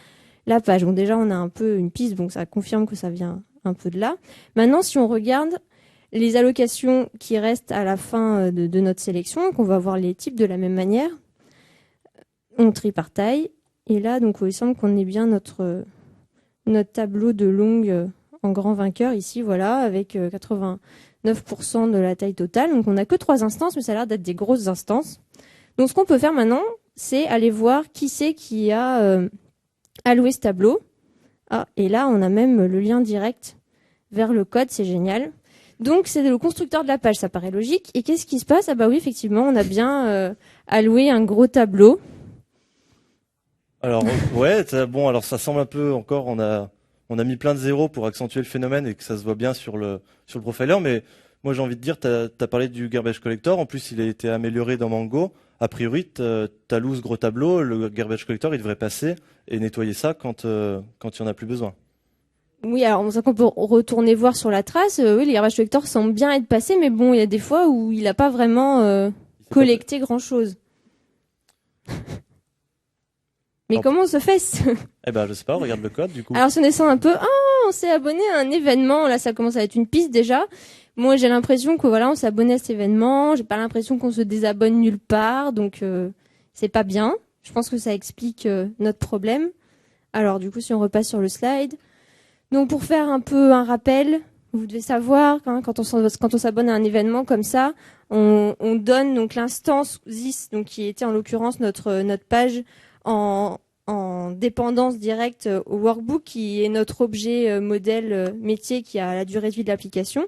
la page. Donc déjà, on a un peu une piste, donc ça confirme que ça vient un peu de là. Maintenant, si on regarde les allocations qui restent à la fin de notre sélection, qu'on va voir les types de la même manière, on trie par taille. Et là, donc, il semble qu'on ait bien notre tableau de longue en grand vainqueur ici, voilà, avec 89% de la taille totale. Donc, on n'a que 3 instances, mais ça a l'air d'être des grosses instances. Donc, ce qu'on peut faire maintenant, c'est aller voir qui c'est qui a alloué ce tableau. Ah, et là, on a même le lien direct vers le code, c'est génial. Donc, c'est le constructeur de la page, ça paraît logique. Et qu'est-ce qui se passe? Ah bah oui, effectivement, on a bien alloué un gros tableau. Alors ouais, bon, alors ça semble un peu encore, on a mis plein de zéros pour accentuer le phénomène et que ça se voit bien sur le profiler, mais moi j'ai envie de dire, t'as parlé du garbage collector, en plus il a été amélioré dans Mango. A priori, t'as loose gros tableau, le garbage collector il devrait passer et nettoyer ça quand il y en a plus besoin. Oui, alors on sait qu'on peut retourner voir sur la trace. Oui, les garbage collectors semblent bien être passés, mais bon, il y a des fois où il n'a pas vraiment Il s'est pas- collecté grand-chose. Mais Alors, comment on se fait eh ben je sais pas, regarde le code du coup. Alors si on descend un peu, on s'est abonné à un événement. Là, ça commence à être une piste déjà. Moi, j'ai l'impression que voilà, on s'est abonné à cet événement. J'ai pas l'impression qu'on se désabonne nulle part, donc c'est pas bien. Je pense que ça explique notre problème. Alors du coup, si on repasse sur le slide. Donc pour faire un peu un rappel, vous devez savoir quand on s'abonne à un événement comme ça, on donne donc l'instance ZIS, donc qui était en l'occurrence notre page en dépendance directe au workbook, qui est notre objet modèle métier qui a la durée de vie de l'application.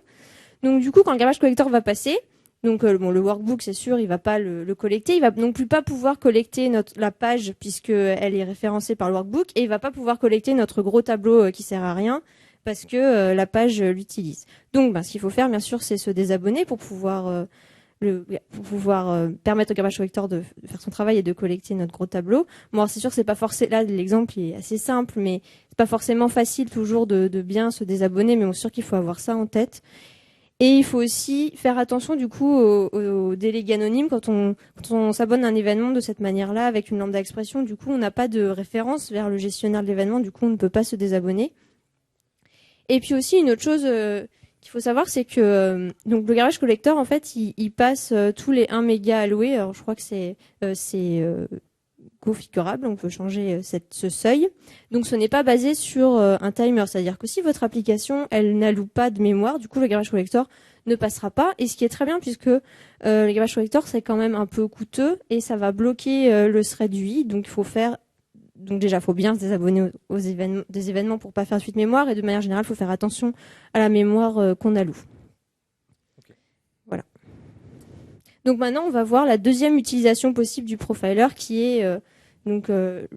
Donc du coup, quand le garbage collector va passer, donc bon, le workbook, c'est sûr, il va pas le collecter. Il va non plus pas pouvoir collecter la page puisque elle est référencée par le workbook, et il va pas pouvoir collecter notre gros tableau qui sert à rien parce que la page l'utilise. Donc, ce qu'il faut faire, bien sûr, c'est se désabonner pour pouvoir permettre au garbage collector de faire son travail et de collecter notre gros tableau. Bon, c'est sûr que c'est pas forcément, là, l'exemple est assez simple, mais c'est pas forcément facile toujours de bien se désabonner, mais bon, c'est sûr qu'il faut avoir ça en tête. Et il faut aussi faire attention du coup aux délégués anonymes quand on s'abonne à un événement de cette manière-là avec une lambda expression. Du coup, on n'a pas de référence vers le gestionnaire de l'événement. Du coup, on ne peut pas se désabonner. Et puis aussi une autre chose qu'il faut savoir, c'est que donc le garbage collector en fait, il passe tous les 1 méga alloués. Alors je crois que c'est configurable, on peut changer ce seuil. Donc ce n'est pas basé sur un timer, c'est-à-dire que si votre application elle n'alloue pas de mémoire, du coup le garbage collector ne passera pas. Et ce qui est très bien puisque le garbage collector c'est quand même un peu coûteux et ça va bloquer le thread UI. Donc il faut faire, donc déjà faut bien se désabonner aux événements, des événements pour pas faire de fuite mémoire, et de manière générale il faut faire attention à la mémoire qu'on alloue. Ok. Voilà. Donc maintenant, on va voir la deuxième utilisation possible du profiler qui est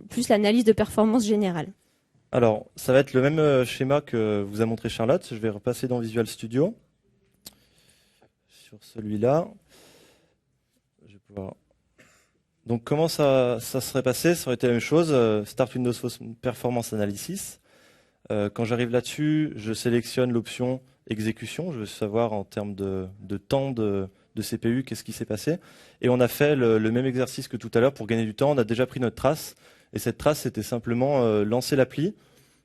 plus l'analyse de performance générale. Alors, ça va être le même schéma que vous a montré Charlotte. Je vais repasser dans Visual Studio. Sur celui-là. Je vais pouvoir... Donc, comment ça serait passé? Ça aurait été la même chose. Start Windows Performance Analysis. Quand j'arrive là-dessus, je sélectionne l'option exécution. Je veux savoir en termes de temps de CPU, qu'est-ce qui s'est passé. Et on a fait le même exercice que tout à l'heure pour gagner du temps. On a déjà pris notre trace. Et cette trace, c'était simplement lancer l'appli,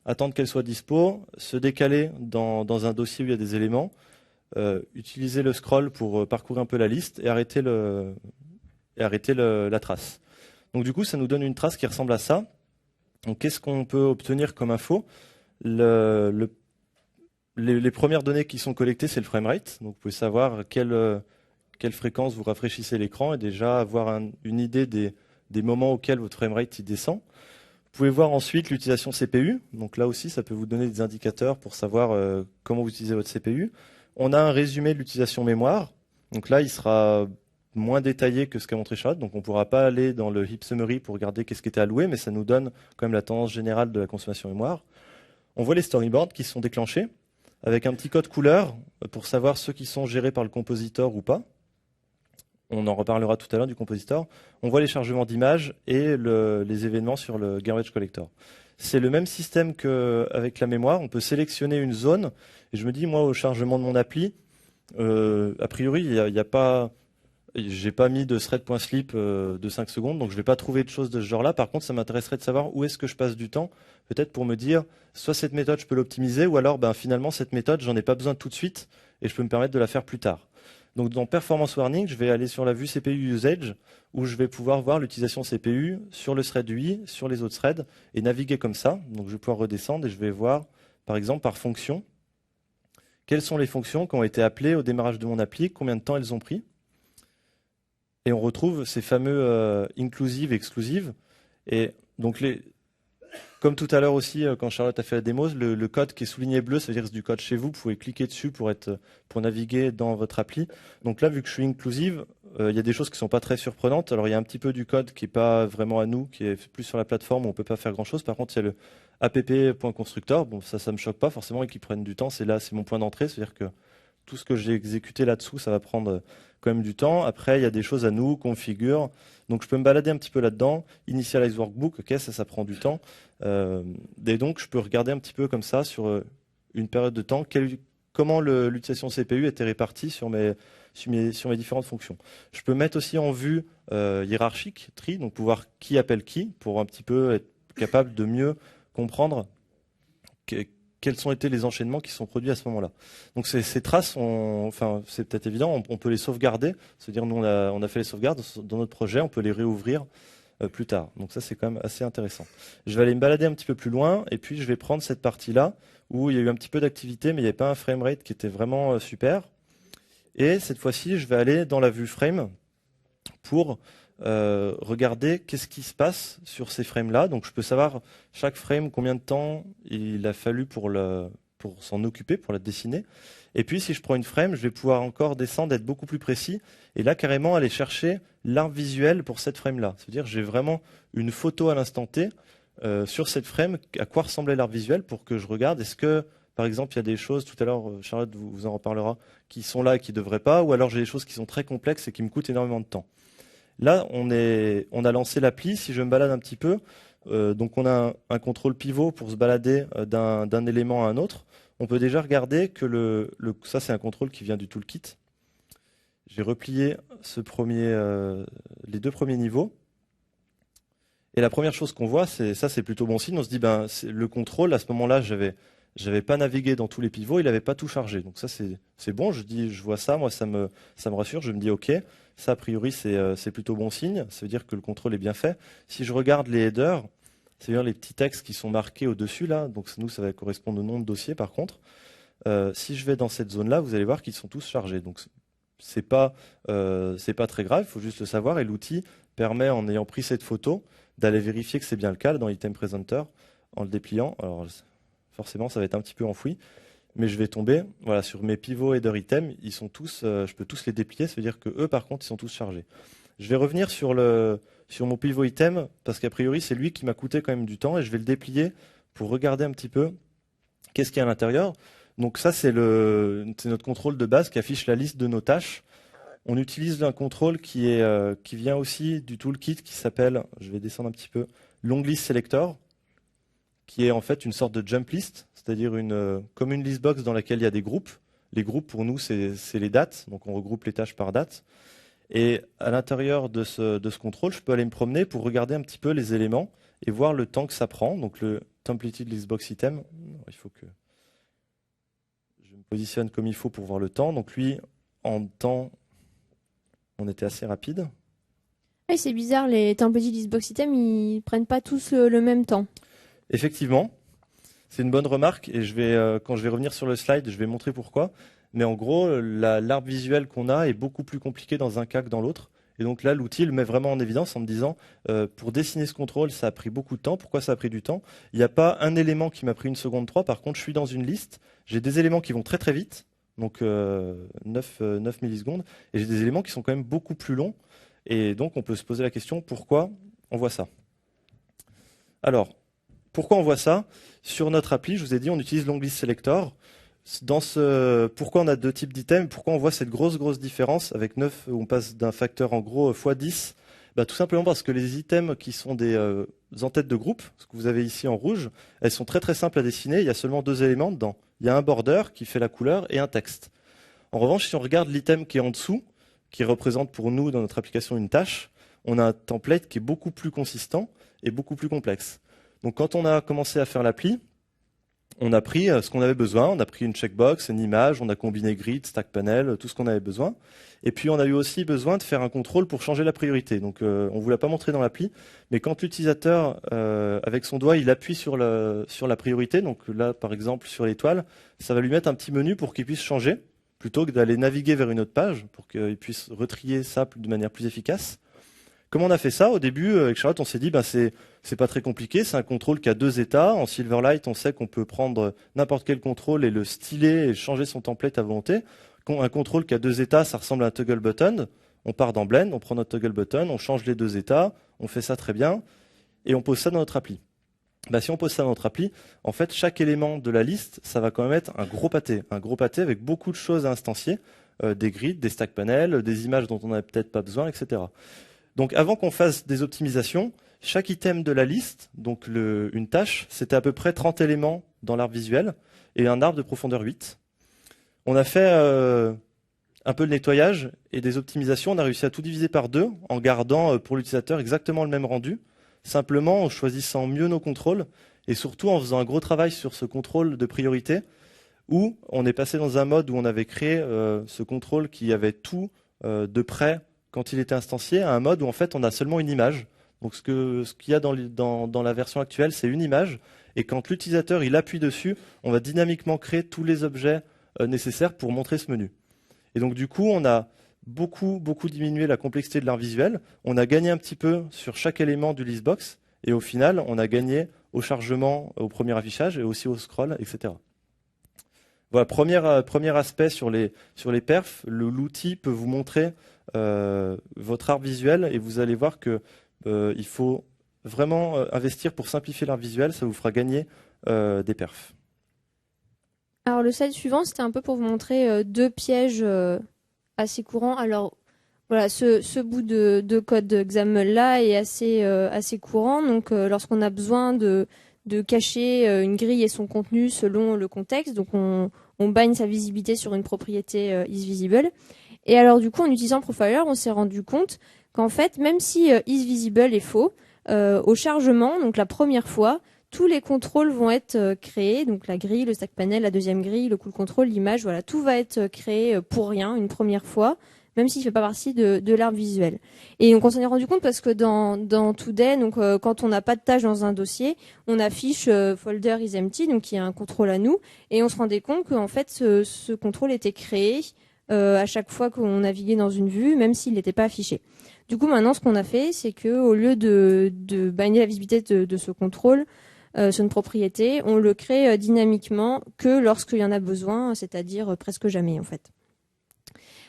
attendre qu'elle soit dispo, se décaler dans un dossier où il y a des éléments, utiliser le scroll pour parcourir un peu la liste et arrêter la trace. Donc du coup, ça nous donne une trace qui ressemble à ça. Donc qu'est-ce qu'on peut obtenir comme info? Les premières données qui sont collectées, c'est le framerate. Donc vous pouvez savoir quelle fréquence vous rafraîchissez l'écran et déjà avoir une idée des moments auxquels votre framerate descend. Vous pouvez voir ensuite l'utilisation CPU. Donc là aussi, ça peut vous donner des indicateurs pour savoir comment vous utilisez votre CPU. On a un résumé de l'utilisation mémoire. Donc là, il sera moins détaillé que ce qu'a montré Charlotte. Donc on ne pourra pas aller dans le heap summary pour regarder qu'est-ce qui était alloué, mais ça nous donne quand même la tendance générale de la consommation mémoire. On voit les storyboards qui sont déclenchés avec un petit code couleur pour savoir ceux qui sont gérés par le compositeur ou pas. On en reparlera tout à l'heure du compositeur. On voit les chargements d'images et les événements sur le garbage collector. C'est le même système qu'avec la mémoire. On peut sélectionner une zone. Et je me dis, moi, au chargement de mon appli, a priori, il y a pas... J'ai pas mis de thread.sleep de 5 secondes, donc je vais pas trouver de choses de ce genre-là. Par contre, ça m'intéresserait de savoir où est-ce que je passe du temps, peut-être pour me dire, soit cette méthode, je peux l'optimiser, ou alors, finalement, cette méthode, j'en ai pas besoin tout de suite, et je peux me permettre de la faire plus tard. Donc, dans Performance Warning, je vais aller sur la vue CPU Usage, où je vais pouvoir voir l'utilisation CPU sur le thread UI, sur les autres threads, et naviguer comme ça. Donc, je vais pouvoir redescendre, et je vais voir, par exemple, par fonction, quelles sont les fonctions qui ont été appelées au démarrage de mon appli, combien de temps elles ont pris. Et on retrouve ces fameux inclusive, exclusive. Et donc Comme tout à l'heure aussi, quand Charlotte a fait la démo, le code qui est souligné bleu, ça veut dire que c'est du code chez vous. Vous pouvez cliquer dessus pour naviguer dans votre appli. Donc là, vu que je suis inclusive, il y a des choses qui sont pas très surprenantes. Alors il y a un petit peu du code qui est pas vraiment à nous, qui est plus sur la plateforme où on peut pas faire grand chose. Par contre, il y a le app.constructor. Bon, ça me choque pas forcément et qui prennent du temps. C'est mon point d'entrée. C'est-à-dire que tout ce que j'ai exécuté là-dessous, ça va prendre quand même du temps. Après, il y a des choses à nous, configure. Donc, je peux me balader un petit peu là-dedans. Initialize workbook, ok, ça prend du temps. Et donc, je peux regarder un petit peu comme ça sur une période de temps, comment l'utilisation CPU était répartie sur mes différentes fonctions. Je peux mettre aussi en vue hiérarchique, tri, donc pouvoir qui appelle qui, pour un petit peu être capable de mieux comprendre quels ont été les enchaînements qui sont produits à ce moment-là. Donc ces traces, c'est peut-être évident, on peut les sauvegarder. C'est-à-dire, nous, on a fait les sauvegardes dans notre projet, on peut les réouvrir plus tard. Donc ça, c'est quand même assez intéressant. Je vais aller me balader un petit peu plus loin, et puis je vais prendre cette partie-là, où il y a eu un petit peu d'activité, mais il n'y avait pas un framerate qui était vraiment super. Et cette fois-ci, je vais aller dans la vue frame pour regarder qu'est-ce qui se passe sur ces frames-là. Donc je peux savoir chaque frame combien de temps il a fallu pour s'en occuper, pour la dessiner. Et puis si je prends une frame, je vais pouvoir encore descendre, être beaucoup plus précis, et là carrément aller chercher l'arbre visuel pour cette frame-là. C'est-à-dire j'ai vraiment une photo à l'instant T sur cette frame, à quoi ressemblait l'arbre visuel pour que je regarde, est-ce que par exemple, il y a des choses, tout à l'heure, Charlotte vous en reparlera, qui sont là et qui ne devraient pas, ou alors j'ai des choses qui sont très complexes et qui me coûtent énormément de temps. Là, on a lancé l'appli. Si je me balade un petit peu, donc on a un contrôle pivot pour se balader d'un élément à un autre. On peut déjà regarder que ça, c'est un contrôle qui vient du toolkit. J'ai replié les deux premiers niveaux. Et la première chose qu'on voit, c'est plutôt bon signe. On se dit, le contrôle, à ce moment-là, j'avais pas navigué dans tous les pivots, il n'avait pas tout chargé. Donc ça, c'est bon. Je vois ça, moi, ça me rassure. Je me dis, ok, ça, a priori, c'est plutôt bon signe. Ça veut dire que le contrôle est bien fait. Si je regarde les headers, c'est-à-dire les petits textes qui sont marqués au-dessus, là, donc nous, ça va correspondre au nom de dossier, par contre. Si je vais dans cette zone-là, vous allez voir qu'ils sont tous chargés. Donc, c'est pas très grave, il faut juste le savoir. Et l'outil permet, en ayant pris cette photo, d'aller vérifier que c'est bien le cas dans Item Presenter, en le dépliant. Alors, forcément, ça va être un petit peu enfoui. Mais je vais tomber sur mes pivots header items, ils sont tous, je peux tous les déplier, ça veut dire que eux par contre ils sont tous chargés. Je vais revenir sur mon pivot item parce qu'a priori c'est lui qui m'a coûté quand même du temps et je vais le déplier pour regarder un petit peu qu'est-ce qu'il y a à l'intérieur. Donc ça c'est notre contrôle de base qui affiche la liste de nos tâches. On utilise un contrôle qui vient aussi du toolkit qui s'appelle, je vais descendre un petit peu, long list selector, qui est en fait une sorte de jump list, c'est-à-dire comme une listbox dans laquelle il y a des groupes. Les groupes, pour nous, c'est les dates, donc on regroupe les tâches par date. Et à l'intérieur de ce contrôle, je peux aller me promener pour regarder un petit peu les éléments et voir le temps que ça prend. Donc le templated listbox item, il faut que je me positionne comme il faut pour voir le temps. Donc lui, en temps, on était assez rapide. Oui, c'est bizarre, les templated listbox items, ils prennent pas tous le même temps. Effectivement, c'est une bonne remarque et quand je vais revenir sur le slide, je vais montrer pourquoi. Mais en gros, l'arbre visuel qu'on a est beaucoup plus compliqué dans un cas que dans l'autre. Et donc là, l'outil le met vraiment en évidence en me disant, pour dessiner ce contrôle, ça a pris beaucoup de temps. Pourquoi ça a pris du temps? Il n'y a pas un élément qui m'a pris 1 seconde 3. Par contre, je suis dans une liste. J'ai des éléments qui vont très très vite, donc 9 millisecondes. Et j'ai des éléments qui sont quand même beaucoup plus longs. Et donc, on peut se poser la question, pourquoi on voit ça? Alors, pourquoi on voit ça? Sur notre appli, je vous ai dit, on utilise long list selector. Pourquoi on a deux types d'items? Pourquoi on voit cette grosse différence avec 9, où on passe d'un facteur en gros x10? Tout simplement parce que les items qui sont des en-têtes de groupe, ce que vous avez ici en rouge, elles sont très très simples à dessiner. Il y a seulement 2 éléments dedans. Il y a un border qui fait la couleur et un texte. En revanche, si on regarde l'item qui est en dessous, qui représente pour nous dans notre application une tâche, on a un template qui est beaucoup plus consistant et beaucoup plus complexe. Donc quand on a commencé à faire l'appli, on a pris ce qu'on avait besoin, on a pris une checkbox, une image, on a combiné grid, stack panel, tout ce qu'on avait besoin. Et puis on a eu aussi besoin de faire un contrôle pour changer la priorité. Donc on vous l'a pas montré dans l'appli, mais quand l'utilisateur, avec son doigt, il appuie sur la priorité, donc là par exemple sur l'étoile, ça va lui mettre un petit menu pour qu'il puisse changer, plutôt que d'aller naviguer vers une autre page, pour qu'il puisse retrier ça de manière plus efficace. Comment on a fait ça? Au début, avec Charlotte, on s'est dit, c'est pas très compliqué, c'est un contrôle qui a 2 états. En Silverlight, on sait qu'on peut prendre n'importe quel contrôle et le styler et changer son template à volonté. Un contrôle qui a 2 états, ça ressemble à un toggle button. On part dans Blend, on prend notre toggle button, on change les 2 états, on fait ça très bien, et on pose ça dans notre appli. Si on pose ça dans notre appli, en fait, chaque élément de la liste, ça va quand même être un gros pâté avec beaucoup de choses à instancier, des grids, des stack panels, des images dont on n'a peut-être pas besoin, etc. Donc avant qu'on fasse des optimisations, chaque item de la liste, donc une tâche, c'était à peu près 30 éléments dans l'arbre visuel et un arbre de profondeur 8. On a fait un peu de nettoyage et des optimisations. On a réussi à tout diviser par 2 en gardant pour l'utilisateur exactement le même rendu, simplement en choisissant mieux nos contrôles et surtout en faisant un gros travail sur ce contrôle de priorité où on est passé dans un mode où on avait créé ce contrôle qui avait tout de près quand il était instancié à un mode où en fait on a seulement une image. Donc ce qu'il y a dans la version actuelle, c'est une image, et quand l'utilisateur il appuie dessus, on va dynamiquement créer tous les objets nécessaires pour montrer ce menu. Et donc du coup, on a beaucoup diminué la complexité de l'art visuel, on a gagné un petit peu sur chaque élément du listbox, et au final, on a gagné au chargement, au premier affichage, et aussi au scroll, etc. Voilà, premier aspect sur les perfs, l'outil peut vous montrer votre art visuel, et vous allez voir que il faut vraiment investir pour simplifier l'art visuel, ça vous fera gagner des perfs. Alors le slide suivant, c'était un peu pour vous montrer 2 pièges assez courants. Alors voilà, ce bout de code XAML là est assez courant. Donc lorsqu'on a besoin de cacher une grille et son contenu selon le contexte, donc on bind sa visibilité sur une propriété isVisible. Et alors du coup, en utilisant Profiler, on s'est rendu compte qu'en fait, même si isVisible est faux, au chargement, donc la première fois, tous les contrôles vont être créés, donc la grille, le stack panel, la deuxième grille, le cool control, l'image, voilà, tout va être créé pour rien une première fois, même s'il ne fait pas partie de l'arbre visuel. Et donc on s'en est rendu compte parce que dans Today, donc quand on n'a pas de tâche dans un dossier, on affiche folder is empty, donc il y a un contrôle à nous, et on se rendait compte qu'en fait ce contrôle était créé à chaque fois qu'on naviguait dans une vue, même s'il n'était pas affiché. Du coup, maintenant, ce qu'on a fait, c'est que au lieu de binder la visibilité de ce contrôle sur une propriété, on le crée dynamiquement que lorsqu'il y en a besoin, c'est-à-dire presque jamais en fait.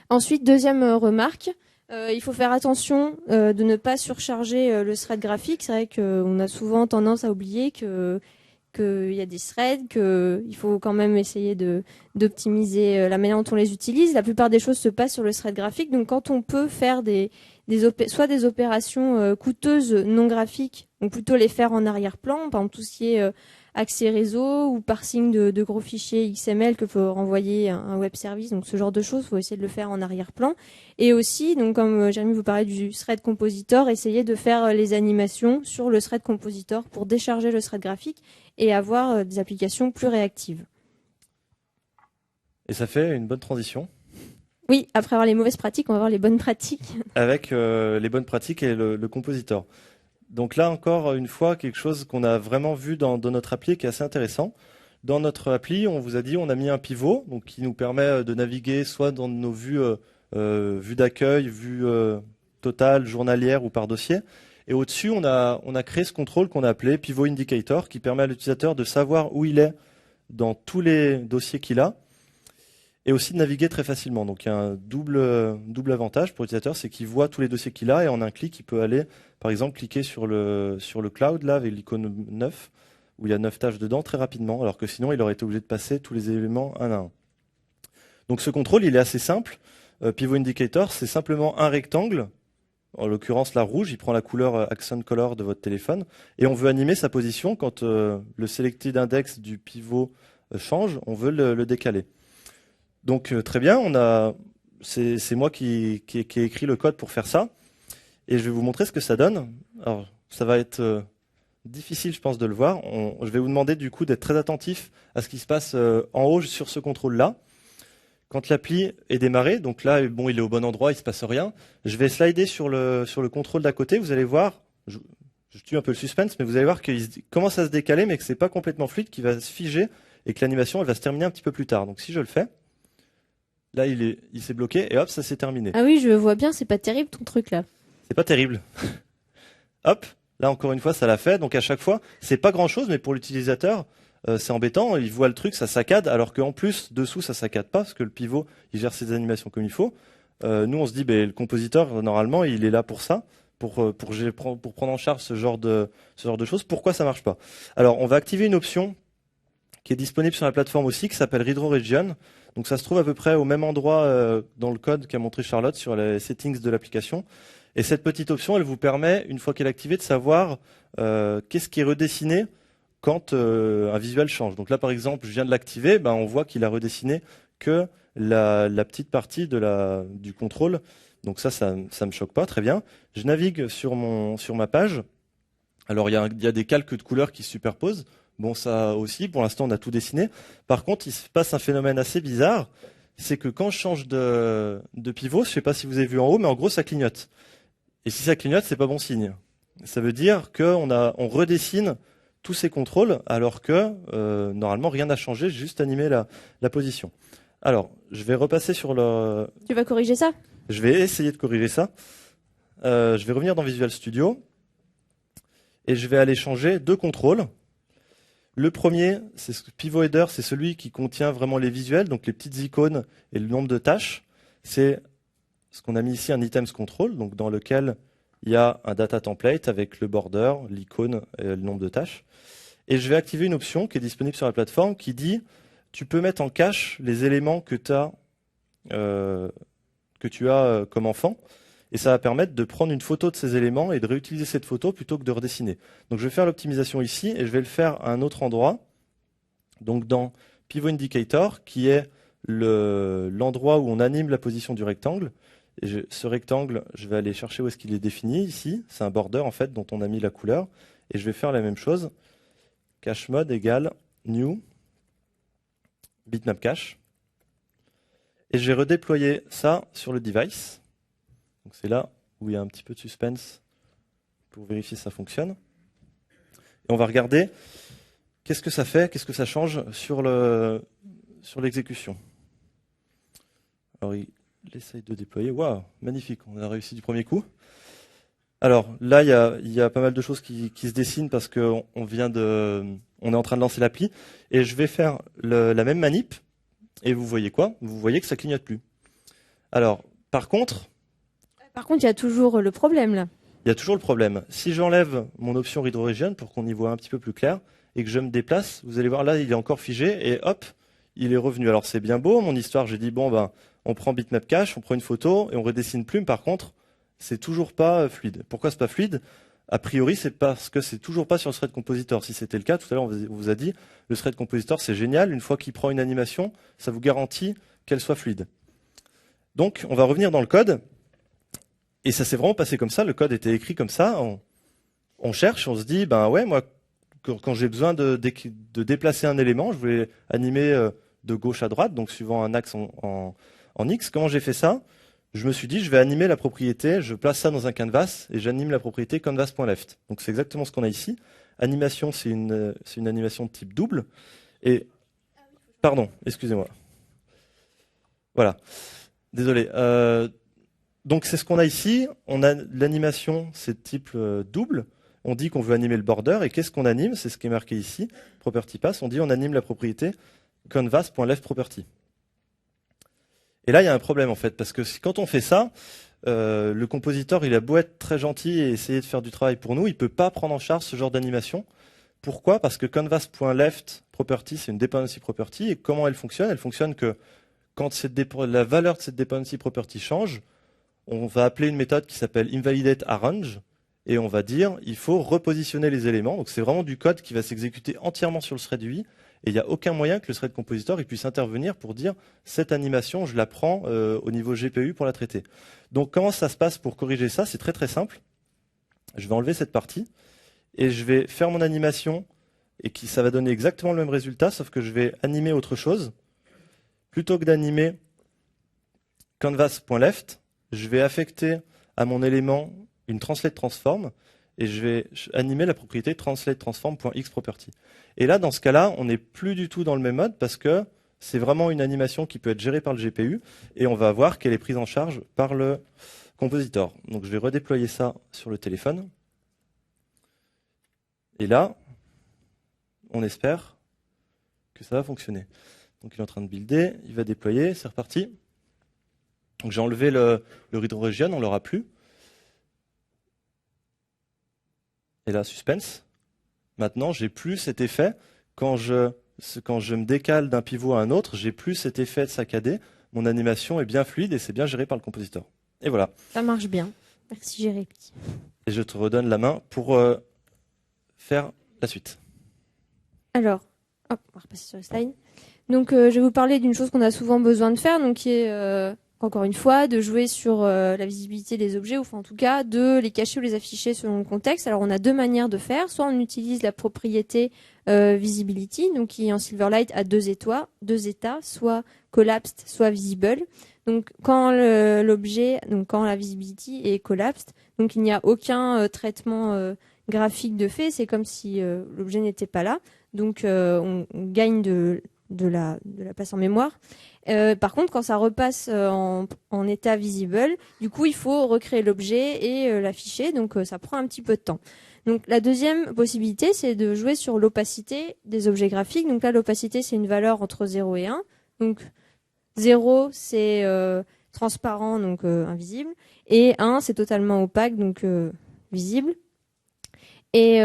Ensuite, deuxième remarque, il faut faire attention de ne pas surcharger le thread graphique. C'est vrai qu'on a souvent tendance à oublier qu'il y a des threads, qu'il faut quand même essayer d'optimiser la manière dont on les utilise. La plupart des choses se passent sur le thread graphique, donc quand on peut faire soit des opérations coûteuses non graphiques, donc plutôt les faire en arrière-plan, par exemple tout ce qui est accès réseau ou parsing de gros fichiers XML que faut renvoyer un web service, donc ce genre de choses, faut essayer de le faire en arrière-plan. Et aussi, donc comme Jérémy vous parlait du thread compositor, essayer de faire les animations sur le thread compositor pour décharger le thread graphique et avoir des applications plus réactives. Et ça fait une bonne transition. Oui, après avoir les mauvaises pratiques, on va voir les bonnes pratiques. Avec les bonnes pratiques et le compositor. Donc là encore une fois, quelque chose qu'on a vraiment vu dans notre appli qui est assez intéressant. Dans notre appli, on vous a dit, on a mis un pivot donc qui nous permet de naviguer soit dans nos vues d'accueil, vues totales, journalières ou par dossier. Et au-dessus, on a créé ce contrôle qu'on a appelé Pivot Indicator qui permet à l'utilisateur de savoir où il est dans tous les dossiers qu'il a et aussi de naviguer très facilement. Donc il y a un double avantage pour l'utilisateur, c'est qu'il voit tous les dossiers qu'il a et en un clic, il peut aller, par exemple, cliquer sur le cloud là avec l'icône 9 où il y a 9 tâches dedans très rapidement, alors que sinon il aurait été obligé de passer tous les éléments un à un. Donc ce contrôle, il est assez simple. Pivot Indicator, c'est simplement un rectangle. En l'occurrence, la rouge, il prend la couleur Accent Color de votre téléphone. Et on veut animer sa position quand le selected index du pivot change, on veut le décaler. Donc très bien, c'est moi qui ai écrit le code pour faire ça. Et je vais vous montrer ce que ça donne. Alors, ça va être difficile, je pense, de le voir. Je vais vous demander du coup d'être très attentif à ce qui se passe en haut sur ce contrôle-là. Quand l'appli est démarrée, donc là, bon, il est au bon endroit, il se passe rien. Je vais slider sur le contrôle d'à côté. Vous allez voir, je tue un peu le suspense, mais vous allez voir qu'il commence à se décaler, mais que c'est pas complètement fluide, qu'il va se figer et que l'animation, elle va se terminer un petit peu plus tard. Donc si je le fais, là, il s'est bloqué et hop, ça s'est terminé. Ah oui, je vois bien, c'est pas terrible ton truc là. C'est pas terrible. Hop, là encore une fois, ça l'a fait. Donc à chaque fois, c'est pas grand-chose, mais pour l'utilisateur, c'est embêtant. Il voit le truc, ça saccade, alors qu'en plus, dessous, ça saccade pas, parce que le pivot, il gère ses animations comme il faut. Nous, on se dit, le compositeur, normalement, il est là pour ça, pour prendre en charge ce genre de choses. Pourquoi ça marche pas? Alors, on va activer une option qui est disponible sur la plateforme aussi, qui s'appelle RedraWegion. Donc ça se trouve à peu près au même endroit dans le code qu'a montré Charlotte sur les settings de l'application. Et cette petite option, elle vous permet, une fois qu'elle est activée, de savoir qu'est-ce qui est redessiné quand un visuel change. Donc là, par exemple, je viens de l'activer, on voit qu'il a redessiné que la petite partie du contrôle. Donc ça me choque pas, très bien. Je navigue sur ma page. Alors il y a des calques de couleurs qui se superposent. Bon, ça aussi, pour l'instant, on a tout dessiné. Par contre, il se passe un phénomène assez bizarre. C'est que quand je change de pivot, je ne sais pas si vous avez vu en haut, mais en gros, ça clignote. Et si ça clignote, c'est pas bon signe. Ça veut dire qu'on redessine tous ces contrôles, alors que normalement, rien n'a changé, j'ai juste animé la position. Alors, je vais repasser sur le... Tu vas corriger ça? Je vais essayer de corriger ça. Je vais revenir dans Visual Studio. Et je vais aller changer deux contrôles. Le premier, c'est pivot header, c'est celui qui contient vraiment les visuels, donc les petites icônes et le nombre de tâches. C'est ce qu'on a mis ici, un items control, donc dans lequel il y a un data template avec le border, l'icône et le nombre de tâches. Et je vais activer une option qui est disponible sur la plateforme qui dit tu peux mettre en cache les éléments que tu as comme enfant. Et ça va permettre de prendre une photo de ces éléments et de réutiliser cette photo plutôt que de redessiner. Donc je vais faire l'optimisation ici et je vais le faire à un autre endroit. Donc dans Pivot Indicator, qui est l'endroit où on anime la position du rectangle. Et ce rectangle, je vais aller chercher où est-ce qu'il est défini ici. C'est un border en fait dont on a mis la couleur. Et je vais faire la même chose. Cache mode égale new bitmap cache. Et je vais redéployer ça sur le device. Donc c'est là où il y a un petit peu de suspense pour vérifier si ça fonctionne. Et on va regarder qu'est-ce que ça fait, qu'est-ce que ça change sur l'exécution. Alors il essaye de déployer. Waouh, magnifique, on a réussi du premier coup. Alors là, il y a pas mal de choses qui se dessinent parce qu'on est en train de lancer l'appli. Et je vais faire la même manip. Et vous voyez quoi? Vous voyez que ça clignote plus. Alors, par contre, il y a toujours le problème là. Il y a toujours le problème. Si j'enlève mon option RedraWegion pour qu'on y voit un petit peu plus clair et que je me déplace, vous allez voir là, il est encore figé et hop, il est revenu. Alors c'est bien beau, mon histoire, j'ai dit on prend bitmap cache, on prend une photo et on redessine plume. Par contre, c'est toujours pas fluide. Pourquoi c'est pas fluide? A priori, c'est parce que c'est toujours pas sur le thread compositor. Si c'était le cas, tout à l'heure, on vous a dit, le thread compositor, c'est génial. Une fois qu'il prend une animation, ça vous garantit qu'elle soit fluide. Donc, on va revenir dans le code. Et ça s'est vraiment passé comme ça. Le code était écrit comme ça. On cherche, on se dit, moi, quand j'ai besoin de déplacer un élément, je voulais animer de gauche à droite, donc suivant un axe en X. Comment j'ai fait ça? Je me suis dit, je vais animer la propriété, je place ça dans un canvas et j'anime la propriété canvas.left. Donc c'est exactement ce qu'on a ici. Animation, c'est une animation de type double. Et pardon, excusez-moi. Voilà. Désolé. Donc c'est ce qu'on a ici. On a l'animation, c'est de type double. On dit qu'on veut animer le border. Et qu'est-ce qu'on anime? C'est ce qui est marqué ici. Property pass. On dit on anime la propriété canvas.leftProperty. Et là, il y a un problème en fait, parce que quand on fait ça, le compositeur, il a beau être très gentil et essayer de faire du travail pour nous, il peut pas prendre en charge ce genre d'animation. Pourquoi? Parce que canvas.leftProperty, c'est une dependency property. Et comment elle fonctionne? Elle fonctionne que quand la valeur de cette dependency property change, on va appeler une méthode qui s'appelle invalidateArrange et on va dire il faut repositionner les éléments. Donc c'est vraiment du code qui va s'exécuter entièrement sur le thread UI. Et il n'y a aucun moyen que le thread compositor puisse intervenir pour dire cette animation, je la prends au niveau GPU pour la traiter. Donc comment ça se passe pour corriger ça? C'est très très simple. Je vais enlever cette partie et je vais faire mon animation et ça va donner exactement le même résultat, sauf que je vais animer autre chose. Plutôt que d'animer canvas.left, je vais affecter à mon élément une translate transform et je vais animer la propriété translate_transform.xProperty. Et là, dans ce cas-là, on n'est plus du tout dans le même mode parce que c'est vraiment une animation qui peut être gérée par le GPU et on va voir qu'elle est prise en charge par le Compositor. Donc je vais redéployer ça sur le téléphone. Et là, on espère que ça va fonctionner. Donc il est en train de builder, il va déployer, c'est reparti. Donc j'ai enlevé le read region, on l'aura plus. Et là, suspense. Maintenant, j'ai plus cet effet. Quand je me décale d'un pivot à un autre, j'ai plus cet effet de saccadé. Mon animation est bien fluide et c'est bien géré par le compositor. Et voilà. Ça marche bien. Merci Jérémy. Et je te redonne la main pour faire la suite. Alors, hop, on va repasser sur le slide. Donc, je vais vous parler d'une chose qu'on a souvent besoin de faire, donc qui est, encore une fois, de jouer sur la visibilité des objets, ou enfin, en tout cas, de les cacher ou les afficher selon le contexte. Alors, on a deux manières de faire. Soit on utilise la propriété visibility, donc qui en Silverlight a deux états, soit collapsed, soit visible. Donc, quand quand la visibility est collapsed, donc il n'y a aucun traitement graphique de fait, c'est comme si l'objet n'était pas là. Donc, on gagne de la place en mémoire. Par contre, quand ça repasse en état visible, du coup, il faut recréer l'objet et l'afficher. Donc, ça prend un petit peu de temps. Donc, la deuxième possibilité, c'est de jouer sur l'opacité des objets graphiques. Donc là, l'opacité, c'est une valeur entre 0 et 1. Donc, 0, c'est transparent, donc invisible. Et 1, c'est totalement opaque, donc visible. Et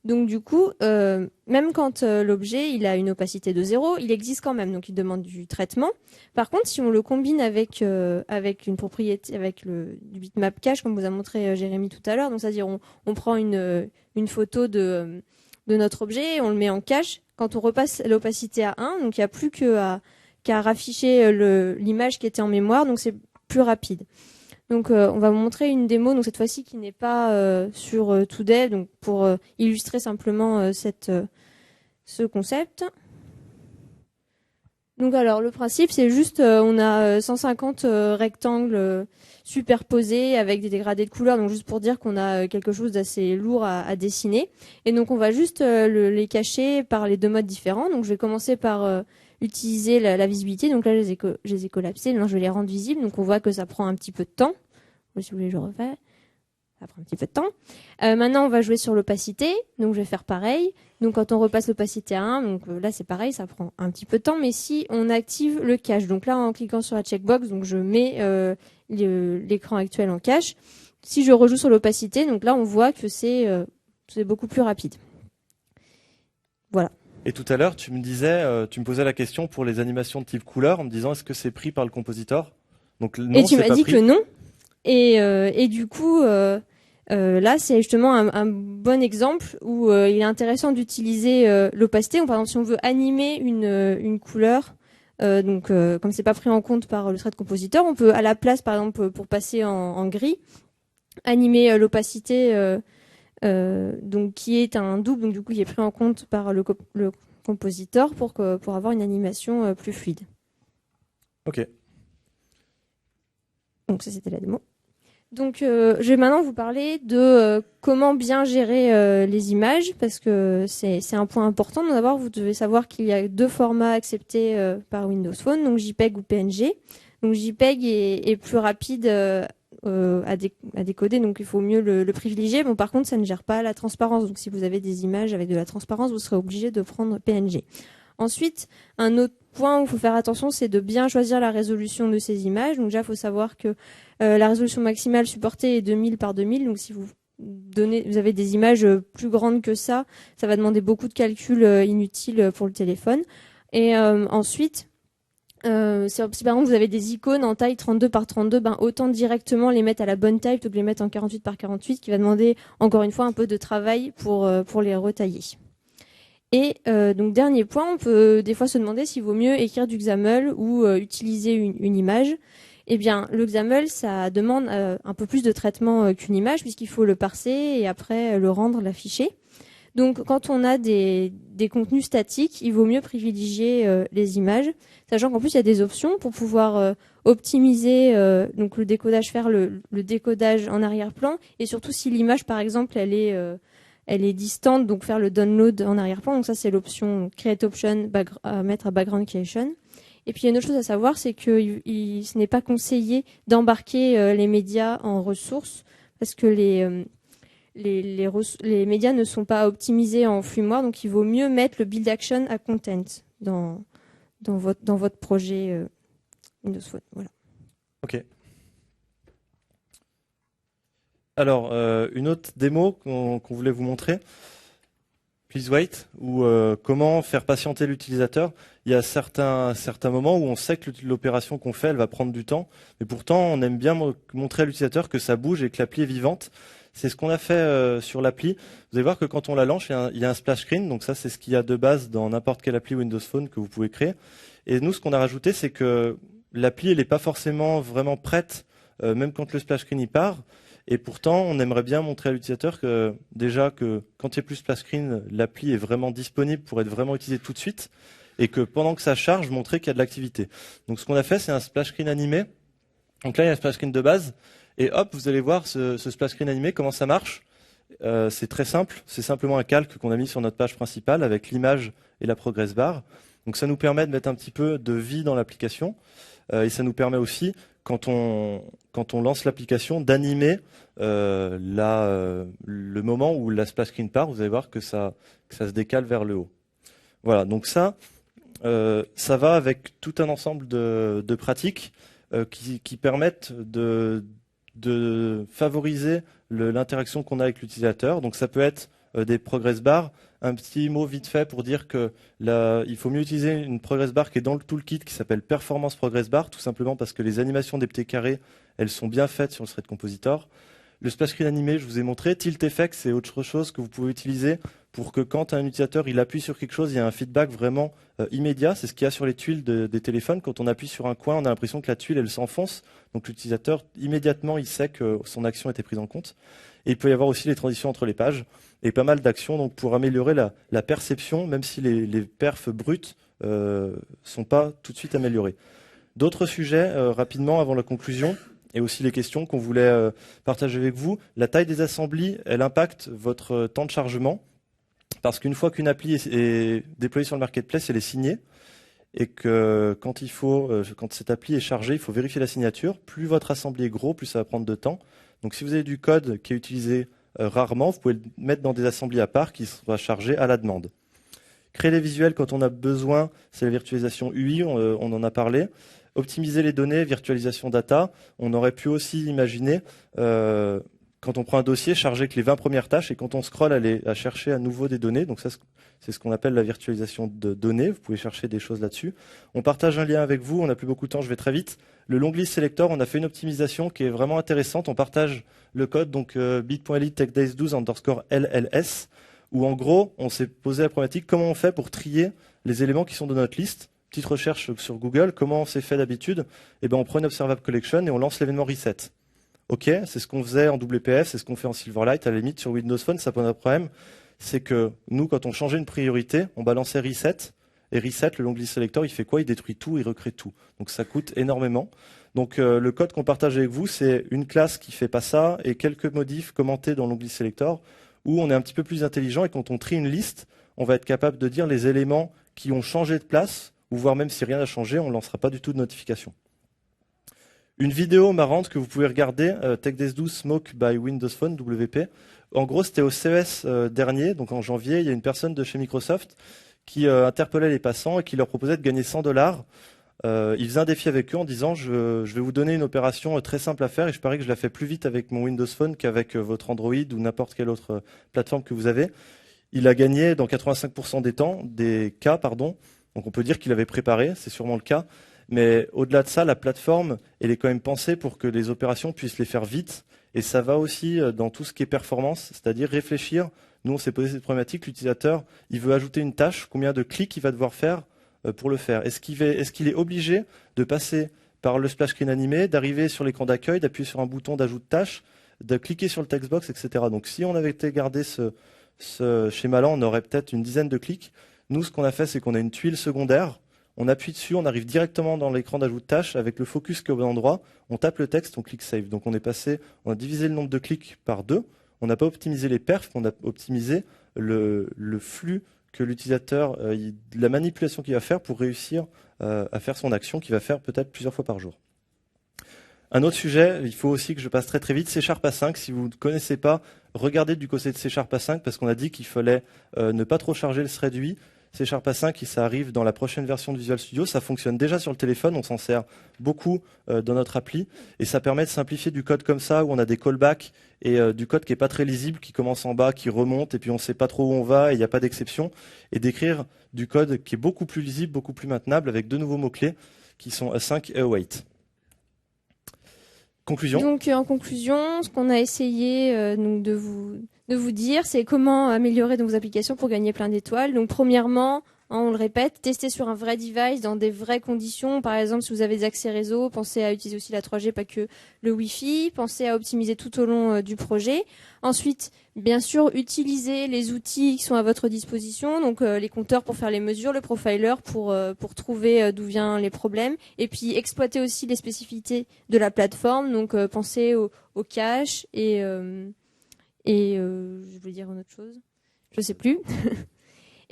donc du coup, même quand l'objet il a une opacité de 0, il existe quand même, donc il demande du traitement. Par contre, si on le combine avec une propriété, avec du bitmap cache, comme vous a montré Jérémy tout à l'heure, donc c'est-à-dire on prend une photo de notre objet, on le met en cache. Quand on repasse l'opacité à 1, donc il n'y a plus qu'à rafficher l'image qui était en mémoire, donc c'est plus rapide. Donc on va vous montrer une démo, donc cette fois-ci qui n'est pas sur ToDev, donc pour illustrer simplement ce concept. Donc alors le principe c'est juste on a 150 rectangles superposés avec des dégradés de couleurs, donc juste pour dire qu'on a quelque chose d'assez lourd à dessiner. Et donc on va juste les cacher par les deux modes différents. Donc je vais commencer par utiliser la visibilité. Donc là, je les ai collapsés. Maintenant, je vais les rendre visibles. Donc, on voit que ça prend un petit peu de temps. Si vous voulez, je refais. Ça prend un petit peu de temps. Maintenant, on va jouer sur l'opacité. Donc, je vais faire pareil. Donc, quand on repasse l'opacité à 1, donc là, c'est pareil, ça prend un petit peu de temps. Mais si on active le cache, donc là, en cliquant sur la checkbox, donc je mets l'écran actuel en cache. Si je rejoue sur l'opacité, donc là, on voit que c'est beaucoup plus rapide. Voilà. Et tout à l'heure, tu me posais la question pour les animations de type couleur en me disant est-ce que c'est pris par le compositor? Donc non, et tu m'as dit pris. que non. Et du coup, là, c'est justement un bon exemple où il est intéressant d'utiliser l'opacité. Par exemple, si on veut animer une couleur, comme c'est pas pris en compte par le trait de compositor, on peut à la place, par exemple, pour passer en gris, animer l'opacité. Donc qui est un double, donc du coup qui est pris en compte par le compositor pour avoir une animation plus fluide. Ok. Donc ça c'était la démo. Donc je vais maintenant vous parler de comment bien gérer les images parce que c'est un point important. D'abord vous devez savoir qu'il y a deux formats acceptés par Windows Phone, donc JPEG ou PNG. Donc JPEG est plus rapide à décoder, donc il faut mieux le privilégier. Bon, par contre, ça ne gère pas la transparence. Donc, si vous avez des images avec de la transparence, vous serez obligé de prendre PNG. Ensuite, un autre point où il faut faire attention, c'est de bien choisir la résolution de ces images. Donc, déjà, il faut savoir que la résolution maximale supportée est 2000 par 2000. Donc, si vous avez des images plus grandes que ça va demander beaucoup de calculs inutiles pour le téléphone. Et ensuite, si par exemple vous avez des icônes en taille 32 par 32, autant directement les mettre à la bonne taille plutôt que les mettre en 48 par 48, qui va demander encore une fois un peu de travail pour les retailler. Et donc dernier point, on peut des fois se demander s'il vaut mieux écrire du XAML ou utiliser une image. Eh bien, le XAML, ça demande un peu plus de traitement qu'une image puisqu'il faut le parser et après le rendre, l'afficher. Donc, quand on a des contenus statiques, il vaut mieux privilégier les images, sachant qu'en plus, il y a des options pour pouvoir optimiser donc le décodage, faire le décodage en arrière-plan, et surtout si l'image, par exemple, elle est distante, donc faire le download en arrière-plan. Donc ça, c'est l'option Create Option, mettre à Background Creation. Et puis il y a une autre chose à savoir, c'est que ce n'est pas conseillé d'embarquer les médias en ressources parce que les médias ne sont pas optimisés en flux mémoire, donc il vaut mieux mettre le build action à content dans votre projet Windows Phone. Voilà. Ok. Alors, une autre démo qu'on voulait vous montrer, Please Wait, ou comment faire patienter l'utilisateur. Il y a certains moments où on sait que l'opération qu'on fait, elle va prendre du temps, mais pourtant on aime bien montrer à l'utilisateur que ça bouge et que l'appli est vivante. C'est ce qu'on a fait sur l'appli. Vous allez voir que quand on la lance, il y a un splash screen, donc ça c'est ce qu'il y a de base dans n'importe quelle appli Windows Phone que vous pouvez créer. Et nous, ce qu'on a rajouté, c'est que l'appli, elle n'est pas forcément vraiment prête, même quand le splash screen y part. Et pourtant, on aimerait bien montrer à l'utilisateur que déjà que quand il y a plus splash screen, l'appli est vraiment disponible pour être vraiment utilisée tout de suite, et que pendant que ça charge, montrer qu'il y a de l'activité. Donc ce qu'on a fait, c'est un splash screen animé. Donc là, il y a un splash screen de base, et hop, vous allez voir ce splash screen animé, comment ça marche. C'est très simple, c'est simplement un calque qu'on a mis sur notre page principale avec l'image et la progress bar. Donc ça nous permet de mettre un petit peu de vie dans l'application, et ça nous permet aussi, quand on lance l'application, d'animer le moment où la splash screen part. Vous allez voir que ça se décale vers le haut. Voilà, donc ça va avec tout un ensemble de pratiques qui permettent de favoriser l'interaction qu'on a avec l'utilisateur. Donc ça peut être des progress bars. Un petit mot vite fait pour dire que il faut mieux utiliser une progress bar qui est dans le toolkit qui s'appelle Performance Progress Bar, tout simplement parce que les animations des petits carrés, elles sont bien faites sur le thread compositor. Le splash screen animé, je vous ai montré. Tilt effect, c'est autre chose que vous pouvez utiliser pour que quand un utilisateur il appuie sur quelque chose, il y a un feedback vraiment immédiat. C'est ce qu'il y a sur les tuiles des téléphones. Quand on appuie sur un coin, on a l'impression que la tuile, elle s'enfonce. Donc l'utilisateur, immédiatement, il sait que son action a été prise en compte. Et il peut y avoir aussi les transitions entre les pages et pas mal d'actions donc pour améliorer la perception, même si les perfs bruts sont pas tout de suite améliorés. D'autres sujets, rapidement, avant la conclusion, et aussi les questions qu'on voulait partager avec vous. La taille des assemblies, elle impacte votre temps de chargement, parce qu'une fois qu'une appli est déployée sur le marketplace, elle est signée, et que quand cette appli est chargée, il faut vérifier la signature. Plus votre assemblée est gros, plus ça va prendre de temps. Donc si vous avez du code qui est utilisé rarement, vous pouvez le mettre dans des assemblées à part qui sera chargé à la demande. Créer des visuels quand on a besoin, c'est la virtualisation UI, on en a parlé. Optimiser les données, virtualisation data. On aurait pu aussi imaginer, quand on prend un dossier, charger que les 20 premières tâches, et quand on scrolle, aller à chercher à nouveau des données. Donc ça, c'est ce qu'on appelle la virtualisation de données. Vous pouvez chercher des choses là-dessus. On partage un lien avec vous, on n'a plus beaucoup de temps, je vais très vite. Le long list selector, on a fait une optimisation qui est vraiment intéressante. On partage le code, donc bit.ly techdays12_LLS, où en gros, on s'est posé la problématique, comment on fait pour trier les éléments qui sont de notre liste. Petite recherche sur Google, comment on s'est fait d'habitude? Eh ben, on prend une observable collection et on lance l'événement reset. Ok, c'est ce qu'on faisait en WPF, c'est ce qu'on fait en Silverlight. À la limite, sur Windows Phone, ça pose un problème. C'est que nous, quand on changeait une priorité, on balançait reset. Et reset, le long list selector, il fait quoi? Il détruit tout, il recrée tout. Donc ça coûte énormément. Donc le code qu'on partage avec vous, c'est une classe qui fait pas ça et quelques modifs commentés dans le long list selector où on est un petit peu plus intelligent et quand on trie une liste, on va être capable de dire les éléments qui ont changé de place ou voire même si rien n'a changé, on ne lancera pas du tout de notification. Une vidéo marrante que vous pouvez regarder, TechDays12 Smoke by Windows Phone, WP. En gros, c'était au CES dernier, donc en janvier, il y a une personne de chez Microsoft qui interpellait les passants et qui leur proposait de gagner $100. Il faisait un défi avec eux en disant je vais vous donner une opération très simple à faire et je parie que je la fais plus vite avec mon Windows Phone qu'avec votre Android ou n'importe quelle autre plateforme que vous avez. Il a gagné dans 85% des cas. Donc on peut dire qu'il avait préparé, c'est sûrement le cas. Mais au-delà de ça, la plateforme, elle est quand même pensée pour que les opérations puissent les faire vite. Et ça va aussi dans tout ce qui est performance, c'est-à-dire réfléchir. Nous, on s'est posé cette problématique. L'utilisateur, il veut ajouter une tâche. Combien de clics il va devoir faire pour le faire? Est-ce qu'il est obligé de passer par le splash screen animé, d'arriver sur l'écran d'accueil, d'appuyer sur un bouton d'ajout de tâche, de cliquer sur le textbox, etc. Donc si on avait été gardé ce schéma-là, on aurait peut-être une dizaine de clics. Nous, ce qu'on a fait, c'est qu'on a une tuile secondaire. On appuie dessus, on arrive directement dans l'écran d'ajout de tâche avec le focus qui est au bon endroit. On tape le texte, on clique Save. Donc on a divisé le nombre de clics par 2. On n'a pas optimisé les perfs, on a optimisé le flux que l'utilisateur, la manipulation qu'il va faire pour réussir à faire son action qu'il va faire peut-être plusieurs fois par jour. Un autre sujet, il faut aussi que je passe très très vite, C# A5. Si vous ne connaissez pas, regardez du côté de C# A5 parce qu'on a dit qu'il fallait ne pas trop charger le thread UI. C# A5, ça arrive dans la prochaine version de Visual Studio. Ça fonctionne déjà sur le téléphone, on s'en sert beaucoup dans notre appli. Et ça permet de simplifier du code comme ça, où on a des callbacks et du code qui est pas très lisible, qui commence en bas, qui remonte, et puis on sait pas trop où on va, et il n'y a pas d'exception. Et d'écrire du code qui est beaucoup plus lisible, beaucoup plus maintenable, avec deux nouveaux mots-clés, qui sont async et await. Conclusion. Donc en conclusion, ce qu'on a essayé donc de vous dire, c'est comment améliorer donc, vos applications pour gagner plein d'étoiles. Donc premièrement, on le répète, testez sur un vrai device dans des vraies conditions. Par exemple, si vous avez des accès réseau, pensez à utiliser aussi la 3G, pas que le Wi-Fi. Pensez à optimiser tout au long du projet. Ensuite, bien sûr, utilisez les outils qui sont à votre disposition, donc les compteurs pour faire les mesures, le profiler pour trouver d'où viennent les problèmes, et puis exploitez aussi les spécificités de la plateforme. Donc pensez au cache et je voulais dire une autre chose, je sais plus.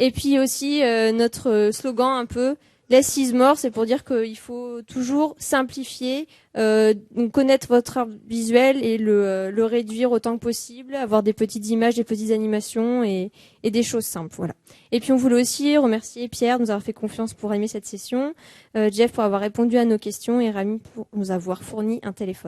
Et puis aussi notre slogan un peu less is more, c'est pour dire qu'il faut toujours simplifier, donc connaître votre art visuel et le réduire autant que possible, avoir des petites images, des petites animations et des choses simples. Voilà. Et puis on voulait aussi remercier Pierre de nous avoir fait confiance pour animer cette session, Jeff pour avoir répondu à nos questions et Rami pour nous avoir fourni un téléphone.